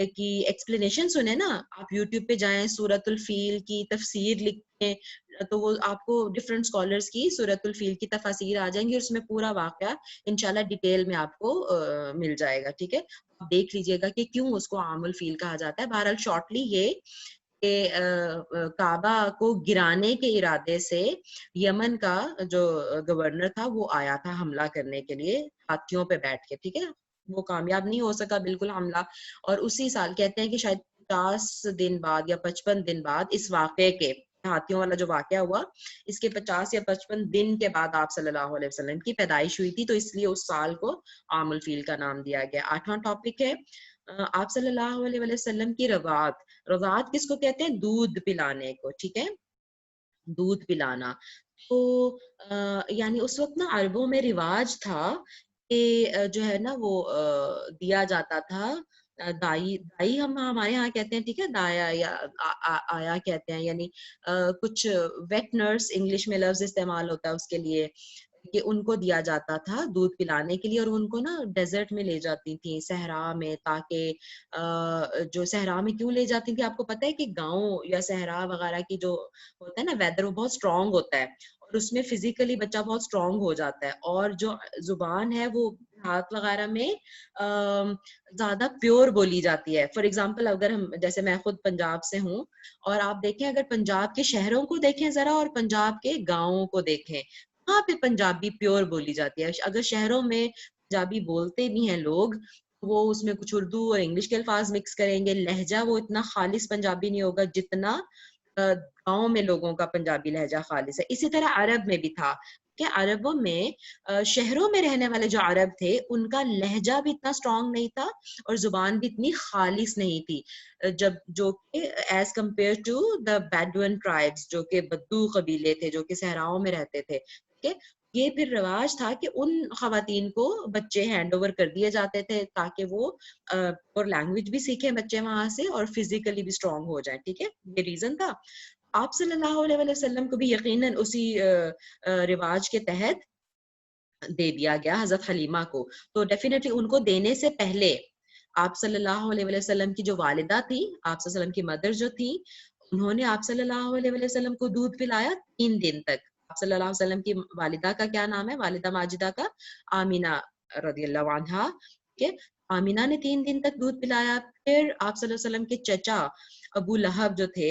کی ایکسپلینیشن سنیں نا، آپ یوٹیوب پہ جائیں، سورۃ الفیل کی تفسیر لکھیں، تو وہ آپ کو ڈفرینٹ اسکالرس کی سورۃ الفیل کی تفاسیر آ جائیں گی، اور اس میں پورا واقعہ انشاءاللہ ڈیٹیل میں آپ کو مل جائے گا. ٹھیک ہے. آپ دیکھ لیجئے گا کہ کیوں اس کو عام الفیل کہا جاتا ہے. بہرحال شارٹلی یہ کہ کعبہ کو گرانے کے ارادے سے یمن کا جو گورنر تھا وہ آیا تھا حملہ کرنے کے لیے ہاتھیوں پہ بیٹھ کے. ٹھیک ہے. وہ کامیاب نہیں ہو سکا بالکل حملہ. اور اسی سال کہتے ہیں کہ شاید 50 دن بعد یا 55 دن بعد اس واقعے کے، ہاتھیوں والا جو واقعہ ہوا، اس کے 50 یا 55 دن کے بعد آپ صلی اللہ علیہ وسلم کی پیدائش ہوئی تھی. تو اس لیے اس سال کو عام الفیل کا نام دیا گیا. 8واں ٹاپک ہے آپ صلی اللہ علیہ وسلم کی روات. روات کس کو کہتے ہیں؟ دودھ پلانے کو. ٹھیک ہے. دودھ پلانا. تو یعنی اس وقت نا عربوں میں رواج تھا کہ جو ہے نا وہ دیا جاتا تھا دائی. دائی ہم ہمارے ہاں کہتے ہیں. ٹھیک ہے. دایا یا آیا کہتے ہیں. یعنی کچھ ویٹ نرس انگلش میں لفظ استعمال ہوتا ہے اس کے لیے، کہ ان کو دیا جاتا تھا دودھ پلانے کے لیے. اور ان کو نا ڈیزرٹ میں لے جاتی تھیں، صحرا میں، تاکہ جو صحرا میں کیوں لے جاتی تھی آپ کو پتہ ہے کہ گاؤں یا صحرا وغیرہ کی جو ہوتا ہے نا ویدر، وہ بہت اسٹرانگ ہوتا ہے، اور اس میں فزیکلی بچہ بہت اسٹرانگ ہو جاتا ہے. اور جو زبان ہے وہ ہاتھ وغیرہ میں زیادہ پیور بولی جاتی ہے. فار ایگزامپل اگر ہم جیسے میں خود پنجاب سے ہوں، اور آپ دیکھیں اگر پنجاب کے شہروں کو دیکھیں ذرا اور پنجاب کے گاؤں کو دیکھیں، وہاں پہ پنجابی پیور بولی جاتی ہے. اگر شہروں میں پنجابی بولتے بھی ہیں لوگ، وہ اس میں کچھ اردو اور انگلش کے الفاظ مکس کریں گے. لہجہ وہ اتنا خالص پنجابی نہیں ہوگا جتنا گاؤں میں لوگوں کا پنجابی لہجہ خالص ہے. اسی طرح عرب میں بھی تھا کہ عربوں میں شہروں میں رہنے والے جو عرب تھے ان کا لہجہ بھی اتنا اسٹرانگ نہیں تھا اور زبان بھی اتنی خالص نہیں تھی، جب جو کہ as compared to the Bedouin tribes, جو کہ بدو قبیلے تھے جو کہ صحراؤں میں رہتے تھے. ٹھیک ہے. یہ پھر رواج تھا کہ ان خواتین کو بچے ہینڈ اوور کر دیے جاتے تھے تاکہ وہ اور لینگویج بھی سیکھیں بچے وہاں سے اور فزیکلی بھی اسٹرانگ ہو جائیں. ٹھیک ہے. یہ ریزن تھا. آپ صلی اللہ علیہ وسلم کو بھی یقیناً اسی رواج کے تحت دے دیا گیا حضرت حلیمہ کو. تو ڈیفینیٹلی ان کو دینے سے پہلے آپ صلی اللہ علیہ وسلم کی جو والدہ تھی، آپ صلی اللہ علیہ وسلم کی مدر جو تھی، انہوں نے آپ صلی اللہ علیہ وسلم کو دودھ پلایا 3 دن تک. آپ صلی اللہ علیہ وسلم کی والدہ کا کیا نام ہے؟ والدہ ماجدہ کا آمینہ رضی اللہ عنہا. ٹھیک ہے. آمینہ نے 3 دن تک دودھ پلایا. پھر آپ صلی اللہ علیہ وسلم کے چچا ابو لہب جو تھے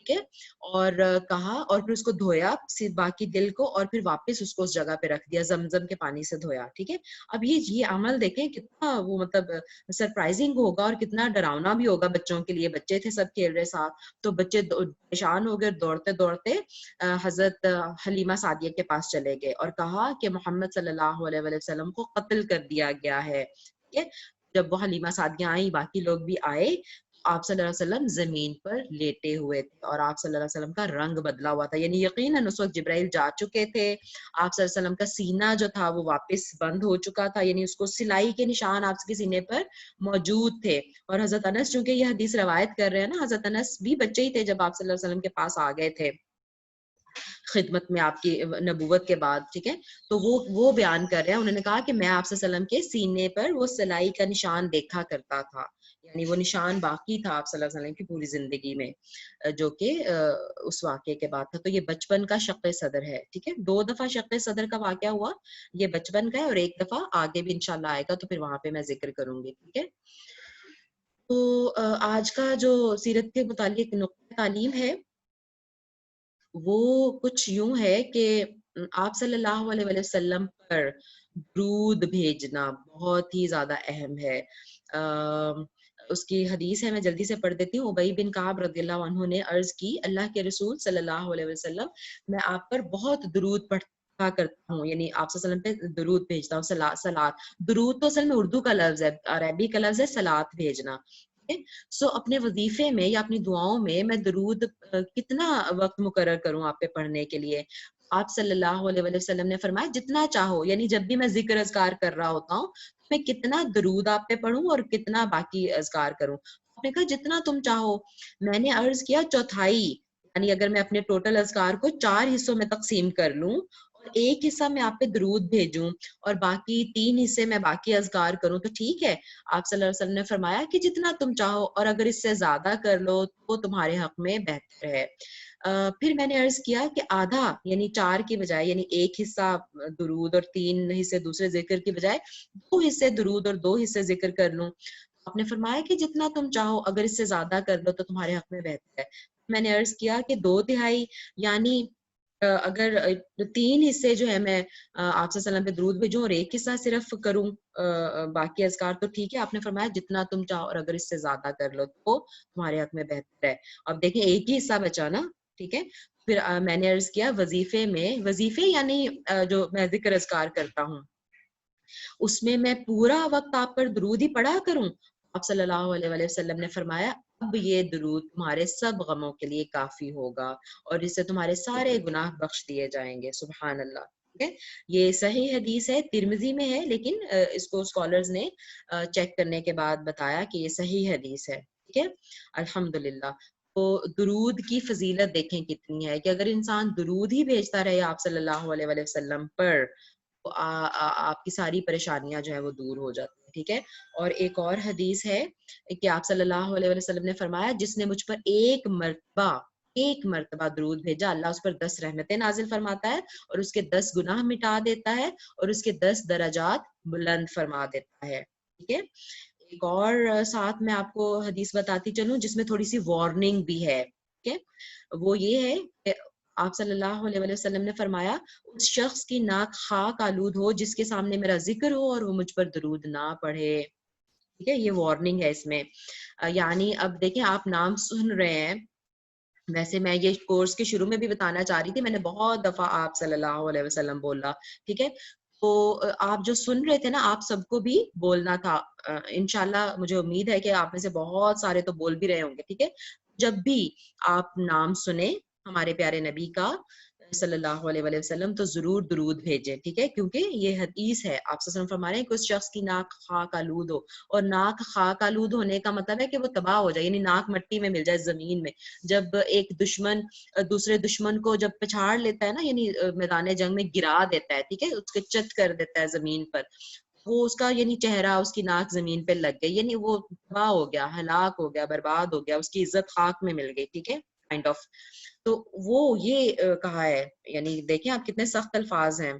ٹھیک ہے، اور کہا اور پھر اس کو دھویا باقی دل کو، اور پھر واپس اس کو اس جگہ پہ رکھ دیا، زمزم کے پانی سے دھویا. ٹھیک ہے. اب یہ عمل دیکھیں کتنا وہ مطلب سرپرائزنگ ہوگا اور کتنا ڈراؤنا بھی ہوگا بچوں کے لیے. بچے تھے سب کھیل رہے ساتھ، تو بچے پریشان ہو گئے، دوڑتے دوڑتے حضرت حلیمہ سعدیہ کے پاس چلے گئے اور کہا کہ محمد صلی اللہ علیہ وسلم کو قتل کر دیا گیا ہے. ٹھیک ہے. جب وہ حلیمہ سعدیہ آئی، باقی لوگ بھی آئے، آپ صلی اللہ علیہ وسلم زمین پر لیٹے ہوئے تھے اور آپ صلی اللہ علیہ وسلم کا رنگ بدلا ہوا تھا. یعنی یقیناً اس وقت جبرائیل جا چکے تھے. آپ صلی اللہ علیہ وسلم کا سینہ جو تھا وہ واپس بند ہو چکا تھا، یعنی اس کو سلائی کے نشان آپ کے سینے پر موجود تھے. اور حضرت انس چونکہ یہ حدیث روایت کر رہے ہیں نا، حضرت انس بھی بچے ہی تھے جب آپ صلی اللہ علیہ وسلم کے پاس آ گئے تھے خدمت میں آپ کی نبوت کے بعد. ٹھیک ہے. تو وہ بیان کر رہے ہیں، انہوں نے کہا کہ میں آپ صلی اللہ علیہ وسلم کے سینے پر وہ سلائی کا نشان دیکھا کرتا تھا، یعنی وہ نشان باقی تھا آپ صلی اللہ علیہ وسلم کی پوری زندگی میں، جو کہ اس واقعے کے بعد تھا. تو یہ بچپن کا شق صدر ہے. ٹھیک ہے. 2 دفعہ شق صدر کا واقعہ ہوا، یہ بچپن کا ہے، اور 1 دفعہ آگے بھی انشاءاللہ آئے گا، تو پھر وہاں پہ میں ذکر کروں گی. ٹھیک ہے. تو آج کا جو سیرت کے متعلق نقطہ تعلیم ہے وہ کچھ یوں ہے کہ آپ صلی اللہ علیہ وسلم پر درود بھیجنا بہت ہی زیادہ اہم ہے. اس کی حدیث ہے، میں جلدی سے پڑھ دیتی ہوں. ابی بن کعب رضی اللہ عنہ نے عرض کی، اللہ کے رسول صلی اللہ علیہ وسلم، میں آپ پر بہت درود پڑھتا کرتا ہوں، یعنی آپ صلی اللہ علیہ وسلم پہ درود بھیجتا ہوں. صلات، درود تو اصل میں اردو کا لفظ ہے، عربی کا لفظ ہے صلات بھیجنا. سو اپنے وظیفے میں یا اپنی دعاؤں میں درود کتنا وقت مقرر کروں آپ پہ پڑھنے کے لیے؟ آپ صلی اللہ علیہ وسلم نے فرمایا جتنا چاہو، یعنی جب بھی میں ذکر اذکار کر رہا ہوتا ہوں میں کتنا درود آپ پہ پڑھوں اور کتنا باقی اذکار کروں. آپ نے کہا جتنا تم چاہو. میں نے عرض کیا چوتھائی، یعنی اگر میں اپنے ٹوٹل اذکار کو 4 حصوں میں تقسیم کر لوں اور 1 حصہ میں آپ پہ درود بھیجوں اور باقی 3 حصے میں باقی اذکار کروں تو ٹھیک ہے؟ آپ صلی اللہ علیہ وسلم نے فرمایا کہ جتنا تم چاہو، اور اگر اس سے زیادہ کر لو تو تمہارے حق میں بہتر ہے. پھر میں نے عرض کیا کہ آدھا، یعنی 4 کی بجائے، یعنی 1 حصہ درود اور 3 حصے دوسرے ذکر کی بجائے 2 حصے درود اور 2 حصے ذکر کر لوں؟ آپ نے فرمایا کہ جتنا تم چاہو، اگر اس سے زیادہ کر لو تو تمہارے حق میں بہتر ہے. میں نے عرض کیا کہ 2/3، یعنی اگر 3 حصے جو ہے میں آپ صلی اللہ علیہ وسلم پہ درود بھیجوں اور 1 حصہ صرف کروں باقی اذکار تو ٹھیک ہے؟ آپ نے فرمایا جتنا تم چاہو اور اگر اس سے زیادہ کر لو تو تمہارے حق میں بہتر ہے. اب دیکھیں 1 ہی حصہ بچا نا. ٹھیک ہے. پھر میں نے عرض کیا وظیفے یعنی جو میں ذکر اذکار کرتا ہوں اس میں پورا وقت آپ پر درود ہی پڑھا کروں؟ آپ صلی اللہ علیہ وسلم نے فرمایا اب یہ درود تمہارے سب غموں کے لیے کافی ہوگا اور اس سے تمہارے سارے گناہ بخش دیے جائیں گے. سبحان اللہ. ٹھیک ہے. یہ صحیح حدیث ہے، ترمذی میں ہے، لیکن اس کو اسکالرز نے چیک کرنے کے بعد بتایا کہ یہ صحیح حدیث ہے. ٹھیک ہے. الحمدللہ. تو درود کی فضیلت دیکھیں کتنی ہے کہ اگر انسان درود ہی بھیجتا رہے آپ صلی اللہ علیہ وسلم پر تو آپ کی ساری پریشانیاں جو ہے وہ دور ہو جاتی ہیں. ٹھیک ہے. اور ایک اور حدیث ہے کہ آپ صلی اللہ علیہ وسلم نے فرمایا جس نے مجھ پر ایک مرتبہ درود بھیجا، اللہ اس پر 10 رحمتیں نازل فرماتا ہے اور اس کے 10 گناہ مٹا دیتا ہے اور اس کے 10 درجات بلند فرما دیتا ہے. ٹھیک ہے. ایک اور ساتھ میں آپ کو حدیث بتاتی چلوں جس میں تھوڑی سی وارننگ بھی ہے. ٹھیک ہے. وہ یہ ہے کہ آپ صلی اللہ علیہ وسلم نے فرمایا اس شخص کی ناک خاک آلود ہو جس کے سامنے میرا ذکر ہو اور وہ مجھ پر درود نہ پڑھے. ٹھیک ہے. یہ وارننگ ہے اس میں. یعنی اب دیکھیں آپ نام سن رہے ہیں، ویسے میں یہ کورس کے شروع میں بھی بتانا چاہ رہی تھی، میں نے بہت دفعہ آپ صلی اللہ علیہ وسلم بولا. ٹھیک ہے. تو آپ جو سن رہے تھے نا آپ سب کو بھی بولنا تھا. انشاءاللہ مجھے امید ہے کہ آپ میں سے بہت سارے تو بول بھی رہے ہوں گے. ٹھیک ہے. جب بھی آپ نام سنیں ہمارے پیارے نبی کا صلی اللہ علیہ وسلم تو ضرور درود بھیجیں. ٹھیک ہے. کیونکہ یہ حدیث ہے، آپ صلی اللہ علیہ وسلم فرما رہے ہیں کہ اس شخص کی ناک خاک آلود ہو، اور ناک خاک آلود ہونے کا مطلب ہے کہ وہ تباہ ہو جائے، یعنی ناک مٹی میں مل جائے زمین میں. جب ایک دشمن دوسرے دشمن کو جب پچھاڑ لیتا ہے نا، یعنی میدان جنگ میں گرا دیتا ہے، ٹھیک ہے، اس کو چت کر دیتا ہے زمین پر، وہ اس کا یعنی چہرہ، اس کی ناک زمین پہ لگ گئی، یعنی وہ تباہ ہو گیا، ہلاک ہو گیا، برباد ہو گیا، اس کی عزت خاک میں مل گئی. ٹھیک ہے. Kind of. تو وہ یہ کہا ہے، یعنی دیکھیں آپ کتنے سخت الفاظ ہیں.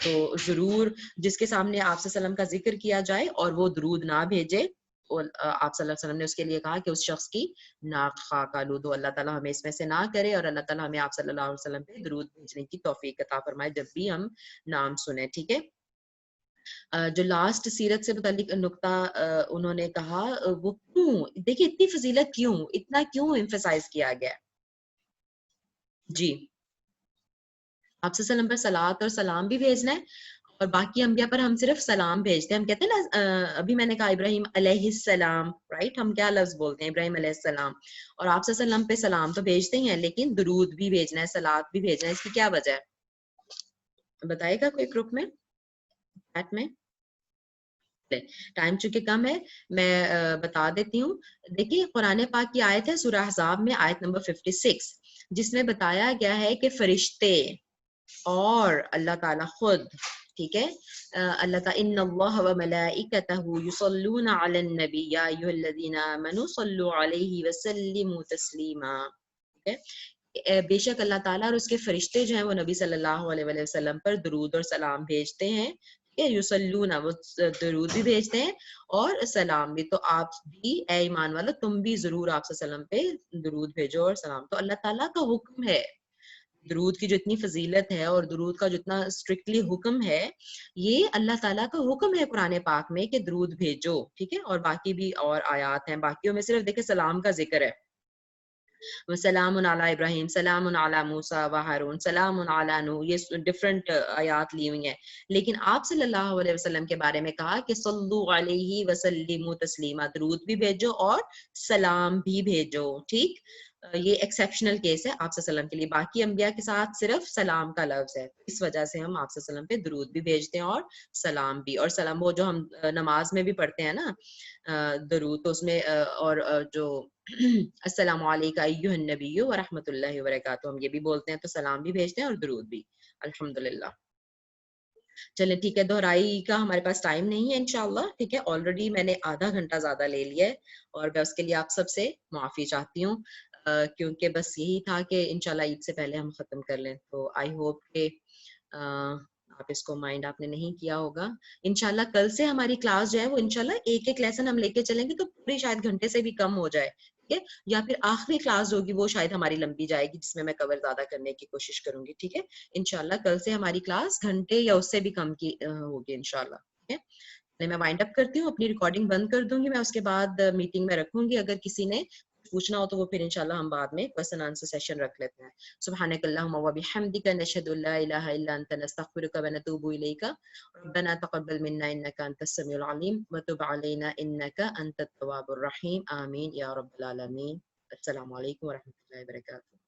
تو ضرور جس کے سامنے آپ صلی اللہ علیہ وسلم کا ذکر کیا جائے اور وہ درود نہ بھیجے آپ صلی اللہ علیہ وسلم نے اس کے لیے کہا کہ اس شخص کی ناک خاک آلود ہو، اللہ تعالیٰ ہمیں اس میں سے نہ کرے، اور اللہ تعالیٰ ہمیں آپ صلی اللہ علیہ وسلم پہ درود بھیجنے کی توفیق عطا فرمائے جب بھی ہم نام سنیں. ٹھیک ہے. جو لاسٹ سیرت سے متعلق نقطہ انہوں نے کہا، وہ کیوں دیکھیں اتنی فضیلت کیوں، اتنا کیوں ایمفیسائز کیا گیا. جی آپ صلی اللہ علیہ وسلم پر صلوات اور سلام بھی بھیجنا ہے، اور باقی انبیاء پر ہم صرف سلام بھیجتے ہیں. ہم کہتے ہیں نا ابھی میں نے کہا ابراہیم علیہ السلام، رائٹ، ہم کیا لفظ بولتے ہیں ابراہیم علیہ السلام، اور آپ صلی اللہ علیہ وسلم پہ سلام تو بھیجتے ہی ہیں، لیکن درود بھی بھیجنا ہے، صلوات بھی بھیجنا ہے. اس کی کیا وجہ ہے بتائے گا کوئی گروپ میں، چیٹ میں؟ ٹائم چونکہ کم ہے میں بتا دیتی ہوں. دیکھیے قرآن پاک کی آیت ہے سورہ احزاب میں آیت نمبر 56، جس میں بتایا گیا ہے کہ فرشتے اور اللہ تعالیٰ خود، ٹھیک ہے، اللہ تعالیٰ ان اللہ و ملائکتہ یصلون علی النبی یا ایھا الذین آمنوا صلوا علیہ وسلموا تسلیما. ٹھیک ہے، بے شک اللہ تعالیٰ اور اس کے فرشتے جو ہیں وہ نبی صلی اللہ علیہ وآلہ وسلم پر درود اور سلام بھیجتے ہیں. یصلون، وہ درود بھی بھیجتے ہیں اور سلام بھی. تو آپ بھی اے ایمان والا تم بھی ضرور آپ صلی اللہ علیہ وسلم پہ درود بھیجو اور سلام. تو اللہ تعالیٰ کا حکم ہے، درود کی جو اتنی فضیلت ہے اور درود کا جتنا اسٹرکٹلی حکم ہے، یہ اللہ تعالیٰ کا حکم ہے قرآن پاک میں کہ درود بھیجو. ٹھیک ہے، اور باقی بھی اور آیات ہیں، باقیوں میں صرف دیکھیں سلام کا ذکر ہے. سلام علی ابراہیم، سلام علی موسیٰ و ہارون، سلام علی نوح، یہ ڈفرنٹ آیات لی ہوئی ہیں. لیکن آپ صلی اللہ علیہ وسلم کے بارے میں کہا کہ صلو علیہ وسلموا تسلیما، درود بھی بھیجو اور سلام بھی بھیجو. ٹھیک، یہ ایکسیپشنل کیس ہے آپ صلی اللہ علیہ وسلم کے لیے. باقی انبیاء کے ساتھ صرف سلام کا لفظ ہے، اس وجہ سے ہم آپ صلی اللہ علیہ وسلم پہ درود بھی بھیجتے ہیں اور سلام بھی. اور سلام وہ جو ہم نماز میں بھی پڑھتے ہیں نا درود، تو اس میں اور جو السلام علیکم ایھا النبی و رحمۃ اللہ وبرکاتہ، ہم یہ بھی بولتے ہیں، تو سلام بھی بھیجتے ہیں اور درود بھی. الحمدللہ. چلیں ٹھیک ہے، دہرائی کا ہمارے پاس ٹائم نہیں ہے انشاءاللہ. ٹھیک ہے، آلریڈی میں نے آدھا گھنٹہ زیادہ لے لیا ہے، اور میں اس کے لیے آپ سب سے معافی چاہتی ہوں، کیونکہ بس یہی تھا کہ انشاءاللہ عید سے پہلے ہم ختم کر لیں. تو آئی ہوپ کہ آپ اس کو مائنڈ آپ نے نہیں کیا ہوگا. انشاءاللہ کل سے ہماری کلاس جو ہے وہ انشاءاللہ ایک ایک لیسن ہم لے کے چلیں گے، تو پوری شاید گھنٹے سے بھی کم ہو جائے. ٹھیک ہے، یا پھر آخری کلاس جو ہوگی وہ شاید ہماری لمبی جائے گی، جس میں میں کور زیادہ کرنے کی کوشش کروں گی. ٹھیک ہے، انشاءاللہ کل سے ہماری کلاس گھنٹے یا اس سے بھی کم کی ہوگی انشاءاللہ. ٹھیک ہے، میں وائنڈ اپ کرتی ہوں، اپنی ریکارڈنگ بند کر دوں گی میں، اس کے بعد میٹنگ میں رکھوں گی. اگر کسی نے پوچھنا ہو تو وہ پھر انشاءاللہ ہم بعد میں کوسچن آنسر سیشن رکھ لیتے ہیں. سبحانک اللہم و بحمدک، نشہد ان لا الہ الا انت، نستغفرک و نتوب الیک. ربنا تقبل منا انک انت السمیع العلیم وتب علینا انک انت التواب الرحیم. آمین یا رب العالمین. السلام علیکم و رحمۃ اللہ وبرکاتہ.